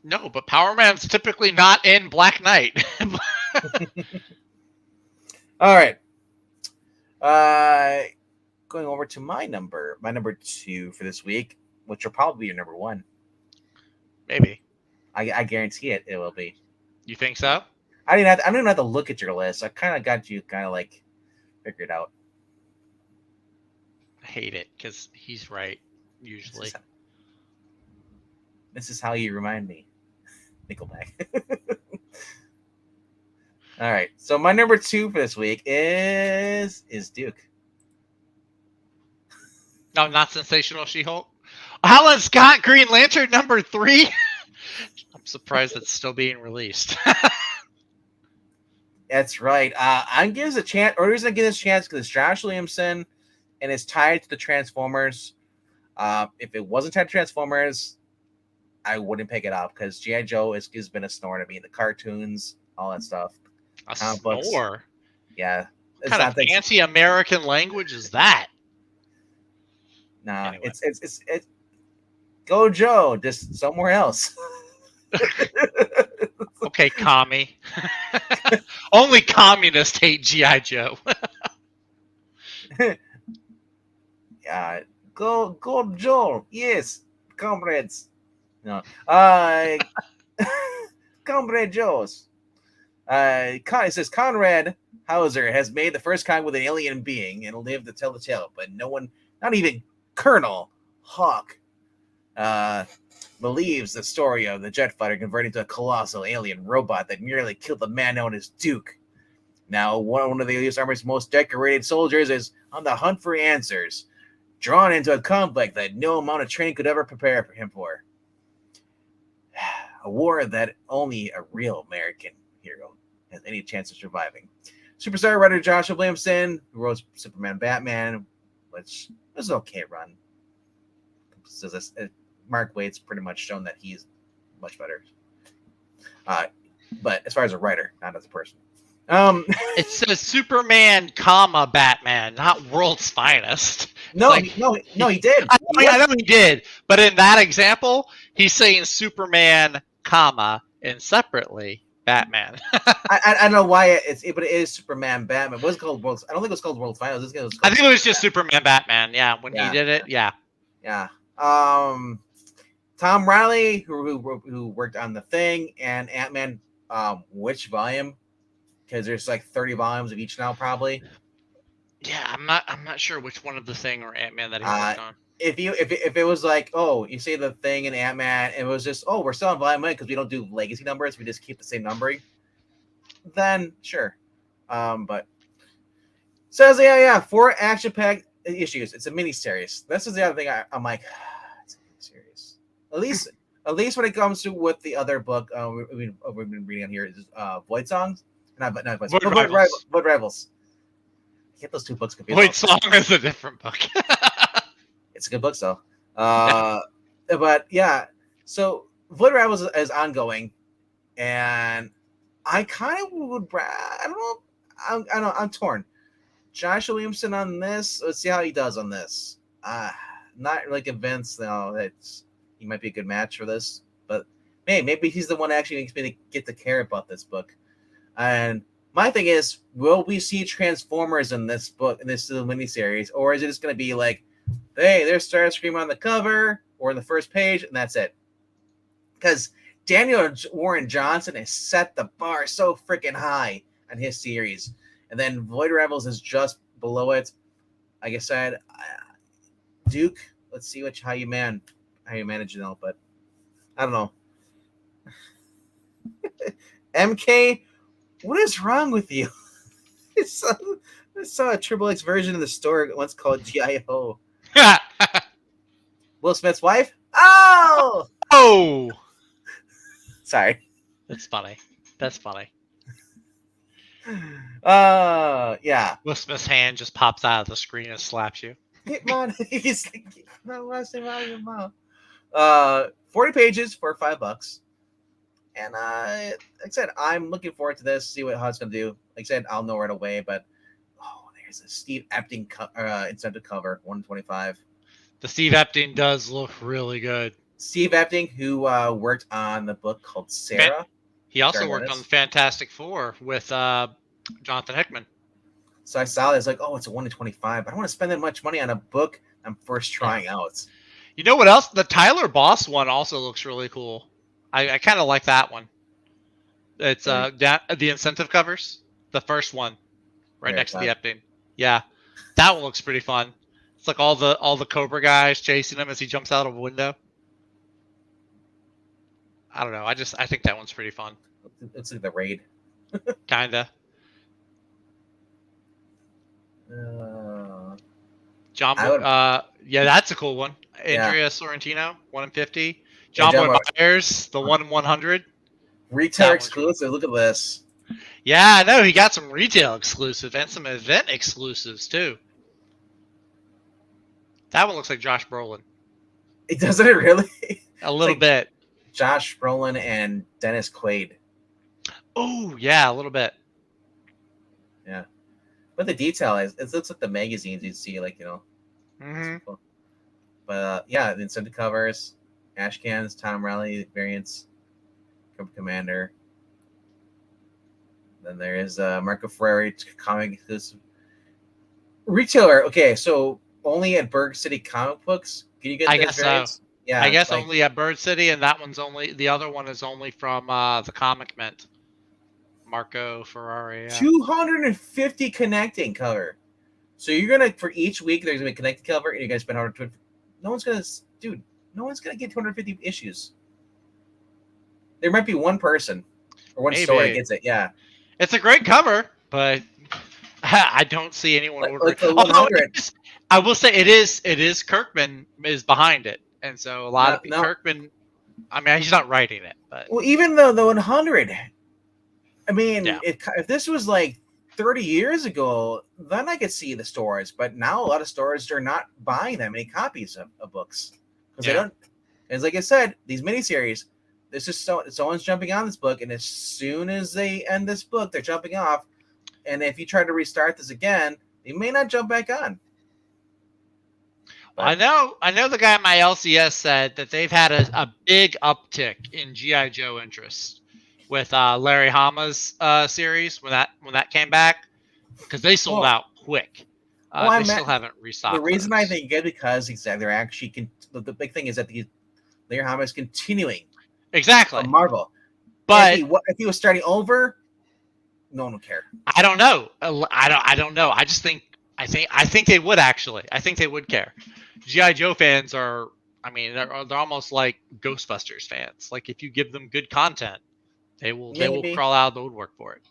No, but Power Man's typically not in Black Knight. All right. Going over to my number 2 for this week, which will probably be your number 1. Maybe. I guarantee it will be. You think so? I don't even have to look at your list. I kind of got you like figured out. I hate it because he's right, usually. This is how you remind me. Nickelback. All right. So my number 2 for this week is Duke. No, not Sensational She-Hulk. Alan Scott, Green Lantern number 3. I'm surprised it's still being released. That's right. I'm giving this a chance, or the reason I give this a chance because it's Josh Williamson and it's tied to the Transformers. If it wasn't tied to Transformers, I wouldn't pick it up because G.I. Joe has been a snore to me. The cartoons, all that stuff. A snore? Yeah. What kind of anti-American language is that? Nah, anyway. It's Go Joe, just somewhere else. Okay, commie. Only communists hate G.I. Joe. Yeah, go Joe. Yes, comrades. No, Comrade Joe's. It says Conrad Hauser has made the first contact with an alien being and lived to tell the tale, but no one, not even Colonel Hawk, believes the story of the jet fighter converting to a colossal alien robot that nearly killed the man known as Duke. Now, one of the U.S. Army's most decorated soldiers is on the hunt for answers, drawn into a conflict that no amount of training could ever prepare him for. A war that only a real American hero has any chance of surviving. Superstar writer Joshua Williamson, who wrote Superman Batman, which was an okay run. So Mark Waid's pretty much shown that he's much better. But as far as a writer, not as a person. It says Superman, Batman, not World's Finest. No, he did. I know he did. But in that example, he's saying Superman, and separately Batman. I don't know why but it is Superman Batman. What's it called? I don't think it was called World Finals. I think it was just Superman Batman. Yeah, when he did it. Yeah. Yeah. Tom Riley, who worked on The Thing and Ant-Man. Which volume? because there's like 30 volumes of each now, probably. Yeah, I'm not sure which one of the Thing or Ant-Man that he worked on. If it was like, oh, you say the Thing and Ant-Man, it was just, oh, we're selling volume 1 because we don't do legacy numbers, we just keep the same numbering, then sure. But says, yeah, 4 action-packed issues. It's a mini-series. This is the other thing I'm like, it's a mini-series. At least when it comes to what the other book we've been reading on here is Void Songs. Not Void Songs. Void Rivals. I get those two books confused. Void Song is a different book. It's a good book, though. But yeah, so Void Rivals is ongoing, and I kind of would. I don't know. I'm torn. Joshua Williamson on this. Let's see how he does on this. Not really convinced though that he might be a good match for this, but maybe he's the one that actually makes me to get to care about this book. And my thing is, will we see Transformers in this book, in this little miniseries, or is it just going to be like, hey, there's Starscream on the cover or in the first page, and that's it? Because Daniel Warren Johnson has set the bar so freaking high on his series. And then Void Rivals is just below it. Like I said, Duke, let's see how you manage it now, but I don't know. MK, what is wrong with you? I saw a Triple X version of the store once called GIO. Will Smith's wife? Oh! Oh! Sorry. That's funny. Yeah. Will Smith's hand just pops out of the screen and slaps you. He's like, not last name out of your mouth. 40 pages for $5. And like I said, I'm looking forward to this, see how it's gonna do. Like I said, I'll know right away, but there's a Steve Epting incentive cover, 125. The Steve Epting does look really good. Steve Epting, who worked on the book called Sarah. He also worked on Fantastic Four with Jonathan Hickman. So I saw it, it's like, it's a 1 in 25. But I don't want to spend that much money on a book I'm first trying out. You know what else? The Tyler Boss one also looks really cool. I kind of like that one. It's the incentive covers. The first one, right next to the Epting. Yeah, that one looks pretty fun. It's like all the Cobra guys chasing him as he jumps out of a window. I don't know. I think that one's pretty fun. It's like the Raid. Kinda. John. Yeah, that's a cool one. Andrea Sorrentino, 1 in 50. John Boy Myers, the 1 in 100. Retail exclusive. Look at this. Yeah, I know. He got some retail exclusive and some event exclusives too. That one looks like Josh Brolin. It doesn't it really? A little bit. Josh Brolin and Dennis Quaid. Oh yeah, a little bit. Yeah, but the detail is, it looks like the magazines you'd see, like Mm-hmm. Cool. But the incentive covers, ash cans, Tom Raleigh variants, Commander. Then there is Marco Ferreri comic exclusive retailer. Okay, so only at Berg City Comic Books can you get those variants? So. Yeah, I guess only at Bird City, and the other one is only from the Comic Mint. Marco Ferrari. Yeah. 250 connecting cover. So you're gonna, for each week there's gonna be a connecting cover, and you're gonna spend 120. No one's gonna get 250 issues. There might be one person or one store that gets it. Yeah, it's a great cover, but I don't see anyone ordering. Like 100. I will say it is Kirkman is behind it, and so a lot of Kirkman. I mean, he's not writing it, but even though the 100. I mean, if this was like 30 years ago, then I could see the stores. But now a lot of stores are not buying that many copies of books because they don't. It's like I said, these miniseries. This is someone's jumping on this book, and as soon as they end this book, they're jumping off. And if you try to restart this again, they may not jump back on. But I know the guy at my LCS said that they've had a big uptick in G.I. Joe interest with Larry Hama's series when that came back, because they sold out quick. They still haven't restocked. The reason I think is because they're actually the big thing is that Larry Hama is continuing exactly Marvel. But if he was starting over, no one would care. I don't know. I don't know. I think they would actually. I think they would care. GI Joe fans are. I mean, they're almost like Ghostbusters fans. Like if you give them good content, they will crawl out of the woodwork for it.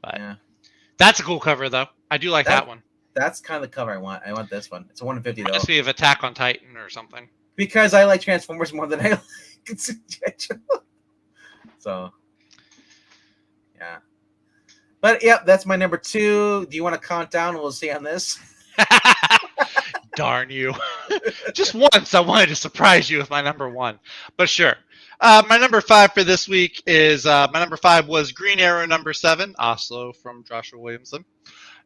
But yeah. That's a cool cover though. I do like that one. That's kind of the cover I want. I want this one. It's a 150 though. Must be of Attack on Titan or something. Because I like Transformers more than I like GI Joe. So yeah. But yeah, that's my number 2. Do you want to count down? We'll see on this. Darn you. Just once I wanted to surprise you with my number 1. But sure. My number 5 for this week is my number 5 was Green Arrow number 7, also from Joshua Williamson.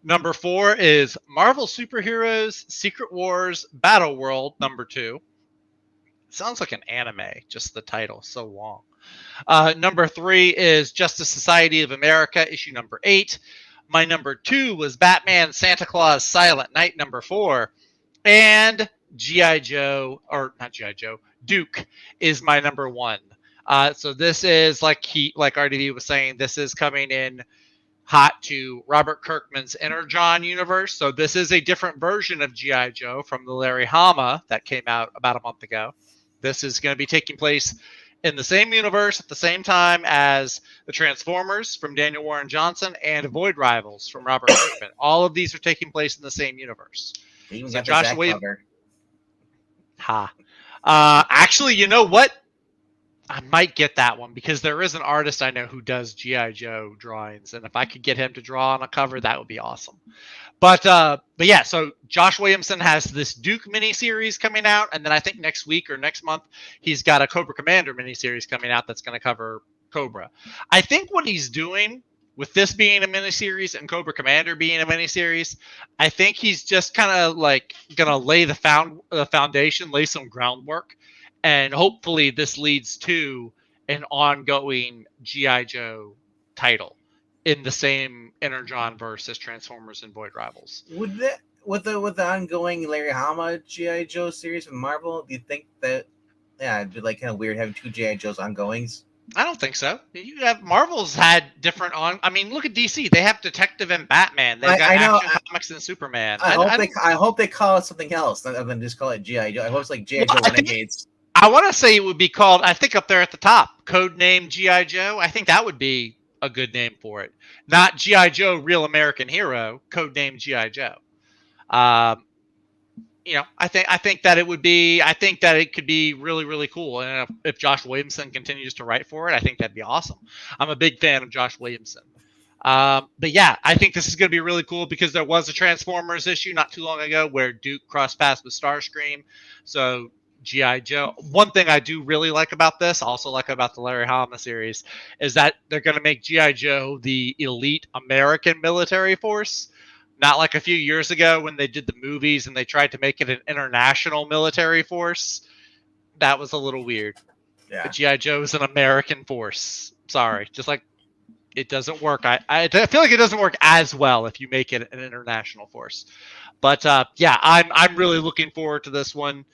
Number 4 is Marvel Superheroes Secret Wars Battle World number 2. Sounds like an anime, just the title, so long. Number 3 is Justice Society of America, issue number 8. My number 2 was Batman Santa Claus Silent Night number 4. And G.I. Joe, or not G.I. Joe, Duke is my number 1. So this is, like RDV was saying, this is coming in hot to Robert Kirkman's Energon universe. So this is a different version of G.I. Joe from the Larry Hama that came out about a month ago. This is going to be taking place in the same universe at the same time as the Transformers from Daniel Warren Johnson and Void Rivals from Robert Kirkman. All of these are taking place in the same universe. Even so Josh Williams. Actually, you know what? I might get that one because there is an artist I know who does G.I. Joe drawings, and if I could get him to draw on a cover, that would be awesome. But yeah, so Josh Williamson has this Duke miniseries coming out, and then I think next week or next month he's got a Cobra Commander miniseries coming out that's going to cover Cobra. I think what he's doing with this being a miniseries and Cobra Commander being a miniseries, I think he's just kind of like going to lay the foundation, lay some groundwork, and hopefully this leads to an ongoing G.I. Joe title in the same Energon verse as Transformers and Void Rivals. Would that with the ongoing Larry Hama G.I. Joe series from Marvel, do you think that it'd be like kind of weird having 2 G.I. Joes ongoings? I don't think so. You have Marvel's had different I mean, look at DC. They have Detective and Batman. They've got Action Comics and Superman. I hope they call it something else other than just call it G.I. Joe. I hope it's like G.I. Joe Renegades. I want to say it would be called, I think up there at the top, Codename G.I. Joe. I think that would be a good name for it. Not G.I. Joe Real American Hero, Codename G.I. Joe. I think that it could be really, really cool. And if Josh Williamson continues to write for it, I think that'd be awesome. I'm a big fan of Josh Williamson. But yeah, I think this is going to be really cool because there was a Transformers issue not too long ago where Duke crossed paths with Starscream. So G.I. Joe. One thing I do really like about this, also like about the Larry Hama series, is that they're going to make G.I. Joe the elite American military force. Not like a few years ago when they did the movies and they tried to make it an international military force. That was a little weird. Yeah. But G.I. Joe is an American force. Sorry. Just like it doesn't work. I feel like it doesn't work as well if you make it an international force. But yeah, I'm really looking forward to this one.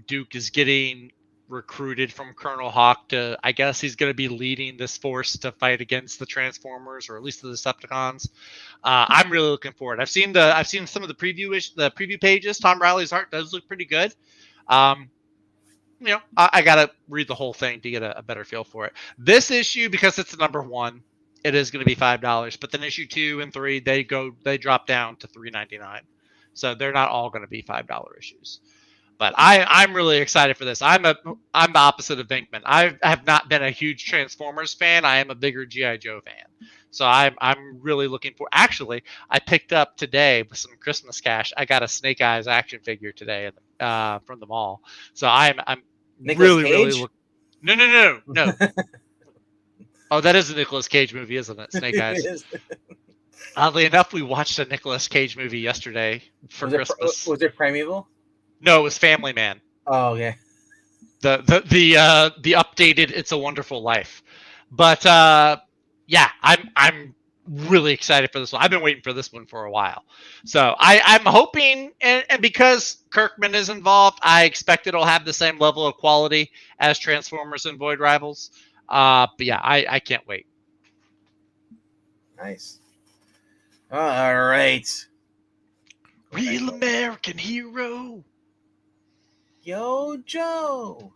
Duke is getting recruited from Colonel Hawk to, I guess he's going to be leading this force to fight against the Transformers or at least the Decepticons. I'm really looking forward. I've seen some of the preview pages. Tom Riley's art does look pretty good. I got to read the whole thing to get a better feel for it. This issue, because it's the number 1, it is going to be $5, but then issue 2 and 3, they drop down to $3.99. So they're not all going to be $5 issues. But I'm really excited for this. I'm the opposite of Venkman. I have not been a huge Transformers fan. I am a bigger G.I. Joe fan. So I'm really looking for. Actually, I picked up today with some Christmas cash. I got a Snake Eyes action figure today from the mall. So I'm Nicolas really No. Oh, that is a Nicolas Cage movie, isn't it? Snake Eyes. Oddly enough, we watched a Nicolas Cage movie yesterday for Christmas. Was it Primeval? No, it was Family Man. Oh, okay. The updated It's a Wonderful Life. But yeah, I'm really excited for this one. I've been waiting for this one for a while. So I'm hoping, and because Kirkman is involved, I expect it'll have the same level of quality as Transformers and Void Rivals. But yeah, I can't wait. Nice. All right. Real American hero. Yo, Joe.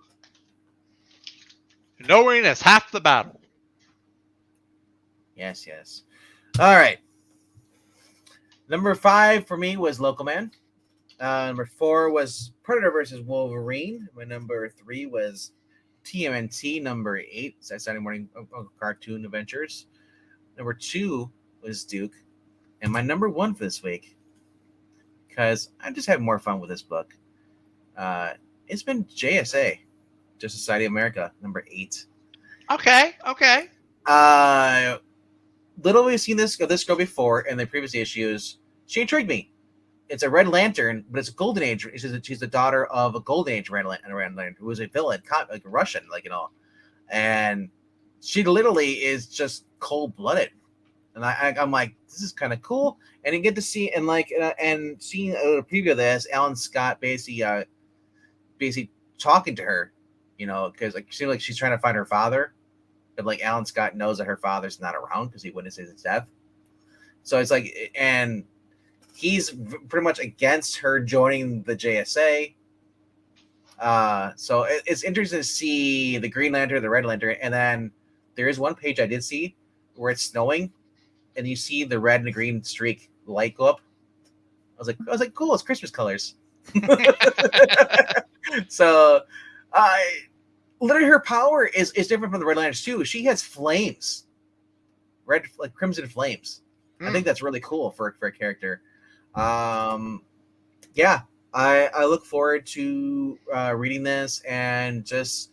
Knowing is half the battle. Yes, yes. All right. Number 5 for me was Local Man. Number 4 was Predator versus Wolverine. My number 3 was TMNT. Number 8, Saturday Morning Cartoon Adventures. Number 2 was Duke. And my number 1 for this week, because I just had more fun with this book, it's been JSA, Justice Society of America, number 8. Okay. Little we've seen this girl before in the previous issues. She intrigued me. It's a Red Lantern, but it's a Golden Age. She's the daughter of a Golden Age Red Lantern who was a villain, like a Russian, and she literally is just cold blooded. And I'm like, this is kind of cool. And you get to see and seeing a preview of this, Alan Scott basically talking to her, because it seems like she's trying to find her father, but like Alan Scott knows that her father's not around because he witnessed his death. So it's like, and he's pretty much against her joining the JSA. So it's interesting to see the Green Lantern, the Red Lantern, and then there is one page I did see where it's snowing, and you see the red and the green streak light go up. I was like, cool, it's Christmas colors. So, literally, her power is different from the Red Lanterns too. She has flames, red, like crimson flames. I think that's really cool for a character. Yeah, I look forward to reading this and just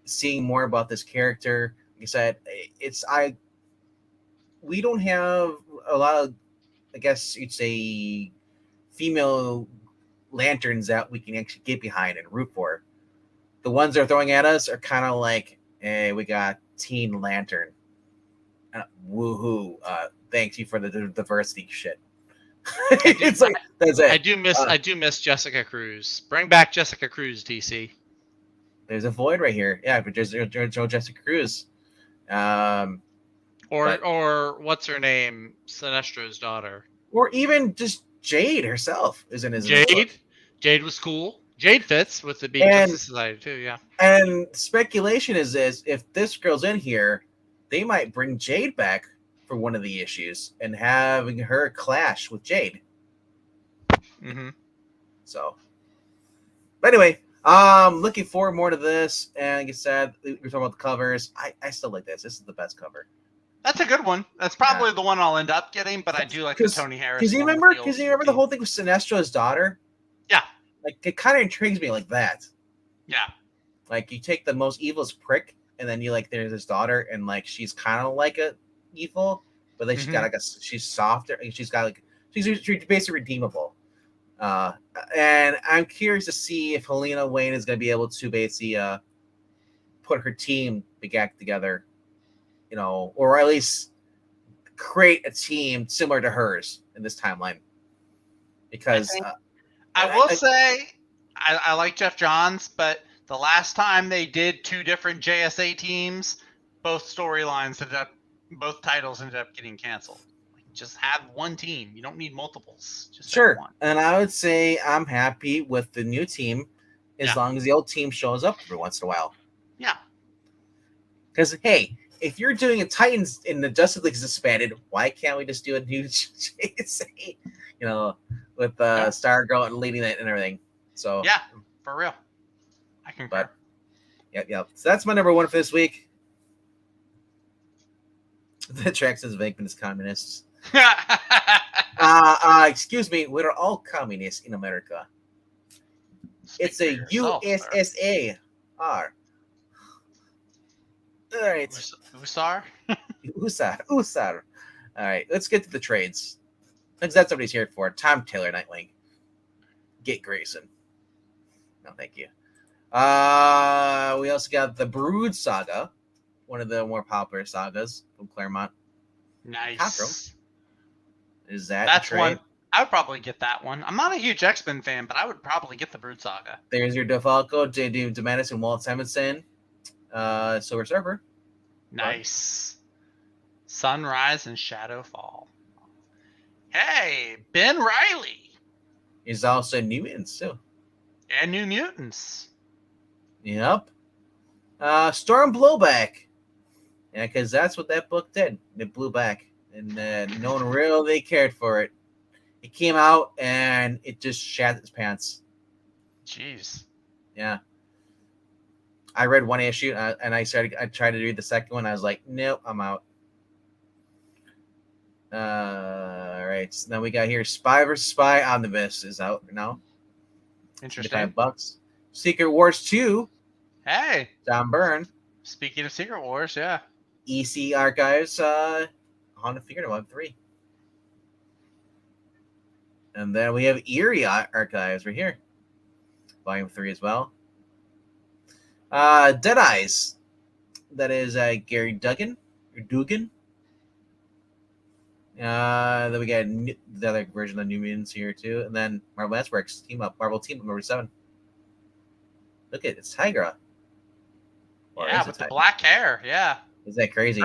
seeing more about this character. Like I said, we don't have a lot of, I guess you'd say, female lanterns that we can actually get behind and root for. The ones they're throwing at us are kind of like, hey, we got Teen Lantern. Woohoo! Thank you for the diversity shit. It's like that's it. I do miss Jessica Cruz. Bring back Jessica Cruz, DC. There's a void right here. Yeah, but there's Jessica Cruz. Or what's her name? Sinestro's daughter. Or even just Jade herself is in his Jade. Jade was cool. Jade fits with the being Justice Society too, yeah. And speculation is this: if this girl's in here, they might bring Jade back for one of the issues and having her clash with Jade. Mm-hmm. So, but anyway, looking forward more to this. And like I said, we're talking about the covers. I still like this. This is the best cover. That's a good one. That's probably the one I'll end up getting, but I do like the Tony Harris. Because you remember the whole thing with Sinestro's daughter? Yeah. Like, it kind of intrigues me like that. Yeah. Like, you take the most evilest prick, and then you, like, there's his daughter, and, like, she's kind of like a evil, but then she's got, like, she's softer, and she's got, like, she's basically redeemable. And I'm curious to see if Helena Wayne is going to be able to basically put her team back together, or at least create a team similar to hers in this timeline. Because I will say I like Jeff Johns, but the last time they did 2 different JSA teams, both titles ended up getting canceled. Just have one team. You don't need multiples. Just sure. One. And I would say I'm happy with the new team as long as the old team shows up every once in a while. Yeah. Because, hey, if you're doing a Titans in the Justice League is disbanded, why can't we just do a new JSA? With Stargirl and leading it and everything. So yeah, for real. I concur. Yep. So that's my number 1 for this week. The track says vagueness communists. Excuse me, we're all communists in America. It's a USSR. All right. Usar? Usar. All right, let's get to the trades. Because that's what he's here for. Tom Taylor, Nightwing. Get Grayson. No, thank you. We also got the Brood Saga, one of the more popular sagas from Claremont. Nice. Is that that's one? I would probably get that one. I'm not a huge X-Men fan, but I would probably get the Brood Saga. There's your DeFalco, J.D. DeMatteis, and Walt Simonson. Silver Surfer. Nice. Sunrise and Shadow Fall. Hey, Ben Riley. He's also New Mutants too. And New Mutants. Yep. Storm Blowback. Yeah, because that's what that book did. It blew back, and no one really cared for it. It came out and it just shat its pants. Jeez. Yeah. I read one issue and I tried to read the second one. I was like, nope, I'm out. All right. So then we got here Spy vs. Spy Omnibus is out now. Interesting. $25. Secret Wars 2. Hey. John Byrne. Speaking of Secret Wars, yeah. EC Archives Honda Figure 3. And then we have Eerie Archives right here. Volume 3 as well. Dead Eyes. That is Gary Duggan. Dugan. Then we got the other version of New Mutants here too. And then Marvel Masterworks Marvel Team Up number 7. Look at it's Tigra. Yeah, with the black hair. Yeah. Is that crazy?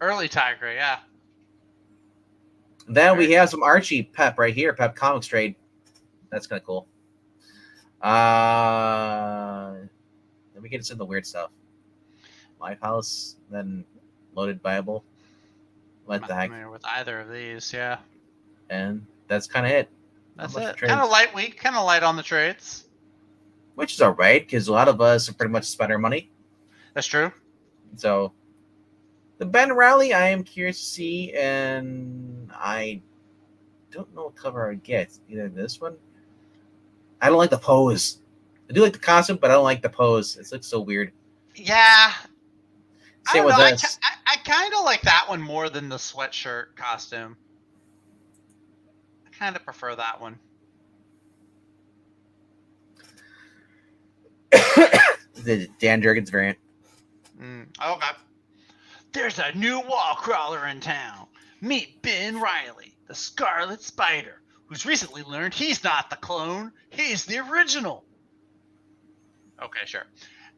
Early Tigra, yeah. Then we have some Archie Pep right here, Pep Comics Trade. That's kind of cool. Then we get into the weird stuff. Lifehouse, then Loaded Bible. What the heck? With either of these, yeah. And that's kind of it. That's it. Kind of light week, kind of light on the trades. Which is all right, because a lot of us are pretty much spend our money. That's true. So, the Ben Rally, I am curious to see, and I don't know what cover I get. Either this one. I don't like the pose. I do like the costume, but I don't like the pose. It looks so weird. Yeah. Same with this. I kind of like that one more than the sweatshirt costume. I kind of prefer that one. The Dan Jurgens variant. Okay. There's a new wall crawler in town. Meet Ben Riley, the Scarlet Spider, who's recently learned he's not the clone, he's the original. Okay, sure.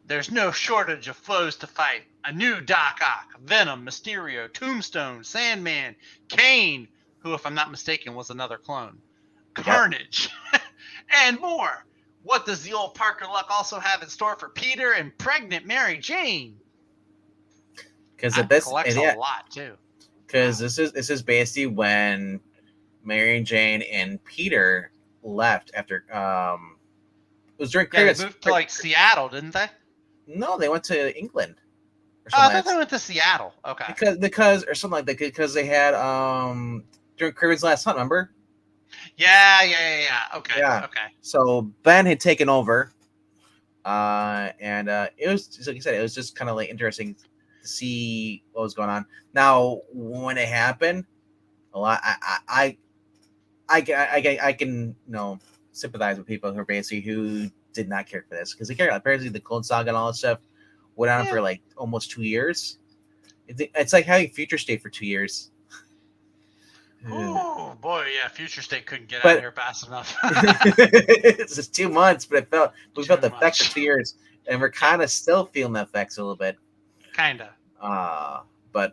There's no shortage of foes to fight. A new Doc Ock, Venom, Mysterio, Tombstone, Sandman, Kane, who, if I'm not mistaken, was another clone, Carnage, and more. What does the old Parker Luck also have in store for Peter and pregnant Mary Jane? Because this collects a lot too. Because this is basically when Mary Jane and Peter left after it was during They moved to Seattle, didn't they? No, they went to England. I thought they went to Seattle. Okay. Because or something like that. Because they had during Kraven's Last Hunt, remember? Yeah. Okay. Yeah. Okay. So Ben had taken over, and it was just, like you said, it was just kind of like interesting to see what was going on. Now, when it happened, a lot I can sympathize with people who are basically who did not care for this because they cared. Apparently, the Clone Saga and all that stuff went on for like almost 2 years. It's like having Future State for 2 years. Oh boy, yeah, Future State couldn't get out of here fast enough. It's just 2 months, but we felt the effects for 2 years, and we're kind of still feeling the effects a little bit. Kinda. But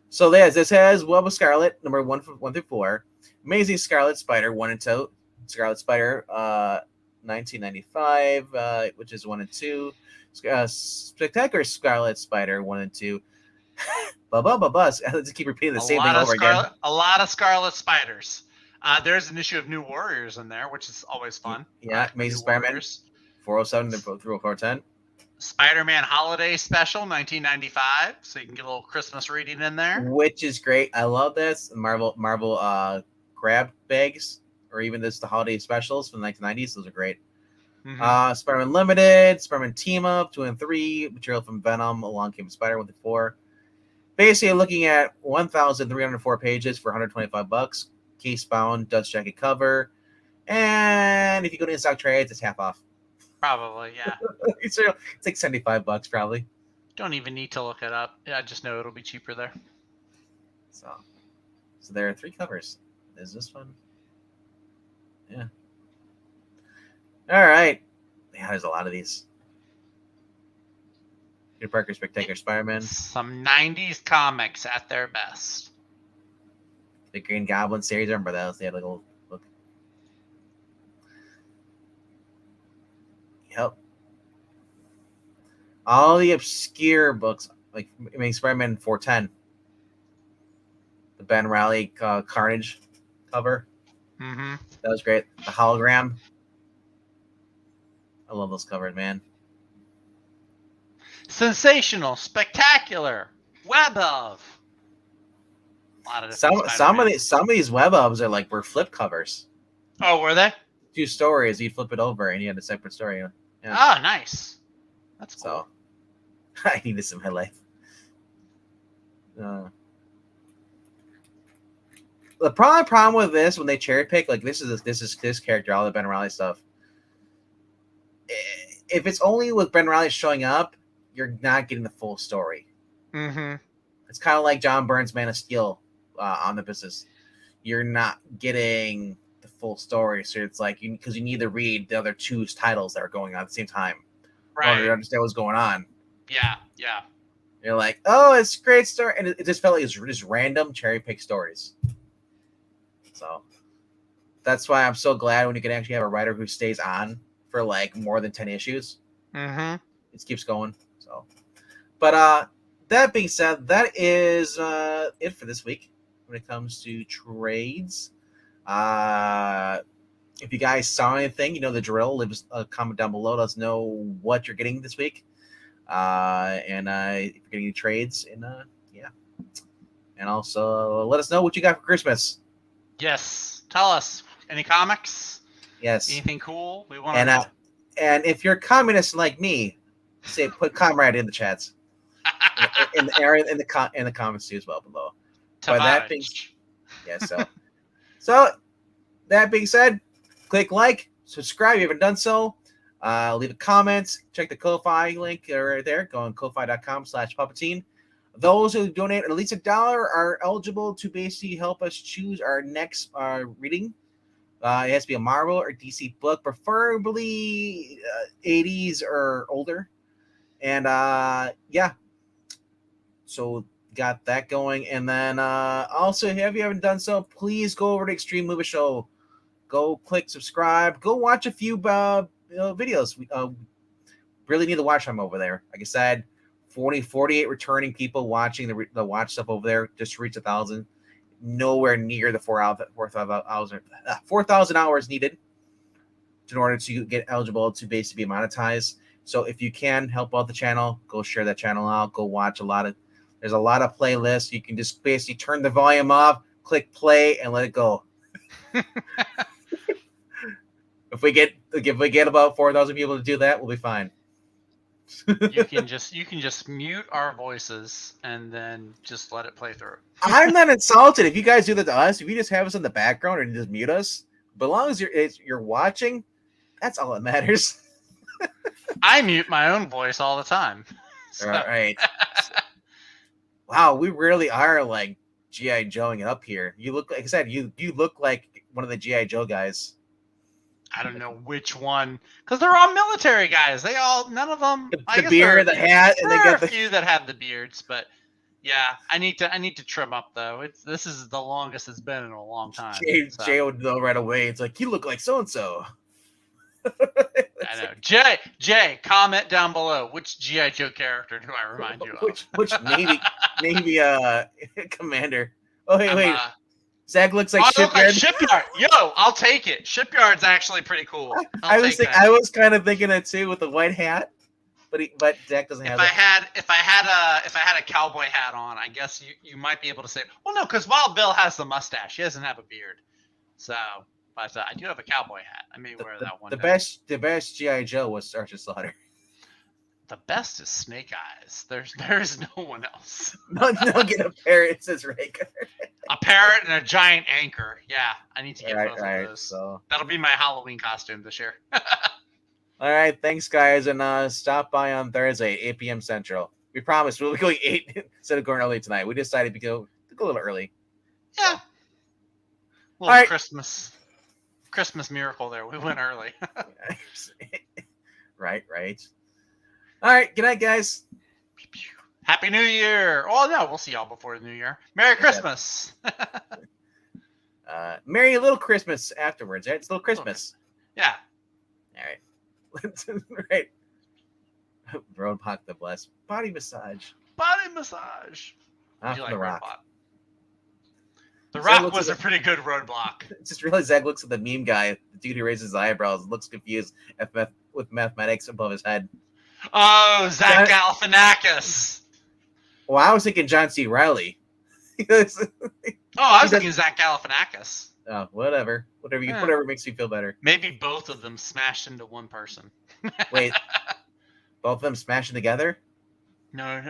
so this has Web of Scarlet number 1 through 4, Amazing Scarlet Spider 1 and 2, Scarlet Spider 1995, which is 1 and 2, Spectacular Scarlet Spider 1 and 2. Let's just keep repeating the same thing over again. A lot of Scarlet Spiders. There's an issue of New Warriors in there, which is always fun. Yeah, Amazing Spider-Man 407 through 410. Spider-Man Holiday Special 1995, so you can get a little Christmas reading in there, which is great. I love this. Marvel grab bags, or even the holiday specials from the 1990s. Those are great. Mm-hmm. Spider-Man Limited, Spider-Man Team Up 2 and 3, material from Venom, Along Came Spider 1 through 4. Basically, looking at 1,304 pages for $125. Case bound, Dutch jacket cover, and if you go to in-stock trades, it's half off. Probably, yeah. It's like $75 probably. Don't even need to look it up. I just know it'll be cheaper there. So there are 3 covers. There's this one. Yeah. All right. Yeah, there's a lot of these. Peter Parker Spectacular Spider-Man. Some 90s comics at their best. The Green Goblin series, I remember those. They had like a little book. Yep. All the obscure books, like Spider-Man 410. The Ben Reilly Carnage cover. Mm-hmm. That was great. The hologram. I love those covers, man. Sensational, spectacular, web of. A lot of Some of these web ubs were flip covers. Oh, were they? 2 stories, you'd flip it over and you had a separate story. Yeah. Oh, nice. That's cool. So I need this in my life. The problem with this when they cherry pick, like this character, all the Ben Reilly stuff. If it's only with Ben Reilly showing up, you're not getting the full story. Mm-hmm. It's kind of like John Byrne's Man of Steel on the business. You're not getting the full story, so it's like because you need to read the other 2 titles that are going on at the same time, Right? to understand what's going on. Yeah. You're like, oh, it's a great story, and it just felt like it's just random cherry pick stories. So that's why I'm so glad when you can actually have a writer who stays on for like more than 10 issues. Mm-hmm. It keeps going. So, but that being said, that is it for this week when it comes to trades. If you guys saw anything, you know the drill. Leave us a comment down below. Let us know what you're getting this week. And if you're getting any trades, and yeah. And also let us know what you got for Christmas. Yes. Tell us. Any comics? Yes. Anything cool? We want to know. And if you're a communist like me, say put comrade in the chats. in the comments too as well below. But that being, so that being said, click like, subscribe if you haven't done so. Leave a comment. Check the Ko-Fi link right there. Go on ko-fi.com/Puppetine. Those who donate at least $1 are eligible to basically help us choose our next reading. It has to be a Marvel or DC book, preferably 80s or older. And yeah, so got that going. And then also, if you haven't done so, please go over to Extreme Movie Show. Go click subscribe. Go watch a few videos. We really need to watch them over there. Like I said, 48 returning people watching the watch stuff over there just to reach 1,000. Nowhere near the 4,000 hours needed in order to get eligible to basically be monetized. So if you can help out the channel, go share that channel out. Go watch there's a lot of playlists. You can just basically turn the volume off, click play, and let it go. If we get about 4,000 people to do that, we'll be fine. you can just mute our voices and then just let it play through. I'm not insulted if you guys do that to us. If you just have us in the background and just mute us, but as long as you're watching, that's all that matters. I mute my own voice all the time. So. All right. Wow, we really are like G.I. Joeing it up here. You look, like I said, you look like one of the G.I. Joe guys. I don't know which one, because they're all military guys. None of them. The beard, the hat, and they got a few that have the beards, but yeah, I need to trim up though. This is the longest it's been in a long time. Jay would know right away. It's like, you look like so and so. I know. Jay, comment down below. Which G.I. Joe character do I remind you of? Which maybe Commander. Oh wait. Zach looks like Shipyard. Shipyard. Yo, I'll take it. Shipyard's actually pretty cool. I was kind of thinking it too with the white hat, but Zach doesn't have. If I had a cowboy hat on, I guess you might be able to say, well, no, because Wild Bill has the mustache. He doesn't have a beard, so. But I do have a cowboy hat. I may wear that one. The best G.I. Joe was Sergeant Slaughter. The best is Snake Eyes. There's no one else. No, get a parrot. It says Raker. A parrot and a giant anchor. Yeah, I need to get both of those. So that'll be my Halloween costume this year. All right, thanks guys, and stop by on Thursday, 8 p.m. Central. We promise we'll be going 8 instead of going early tonight. We decided to go a little early. Yeah. All right. Christmas miracle there. We went early. Right. All right. Good night, guys. Happy New Year. Oh, no, we'll see y'all before the New Year. Merry Christmas. Merry Little Christmas afterwards, right? It's Little Christmas. Yeah. All right. Right. Roadblock the Bless. Body massage. Body massage. Ah, You from like The Rock. Roadblock. The Zed Rock looks was at a pretty good roadblock. Just realized Zach looks at the meme guy, the dude who raises his eyebrows, looks confused with mathematics above his head. Oh, Zach Galifianakis. Well, I was thinking John C. Reilly. Oh, I was thinking Zach Galifianakis. Oh, whatever. Whatever makes you feel better. Maybe both of them smashed into one person. Wait, both of them smashing together? No,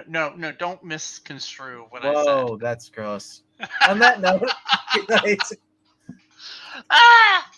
don't misconstrue what I Whoa, said. that's gross. On that note, good night. Ah!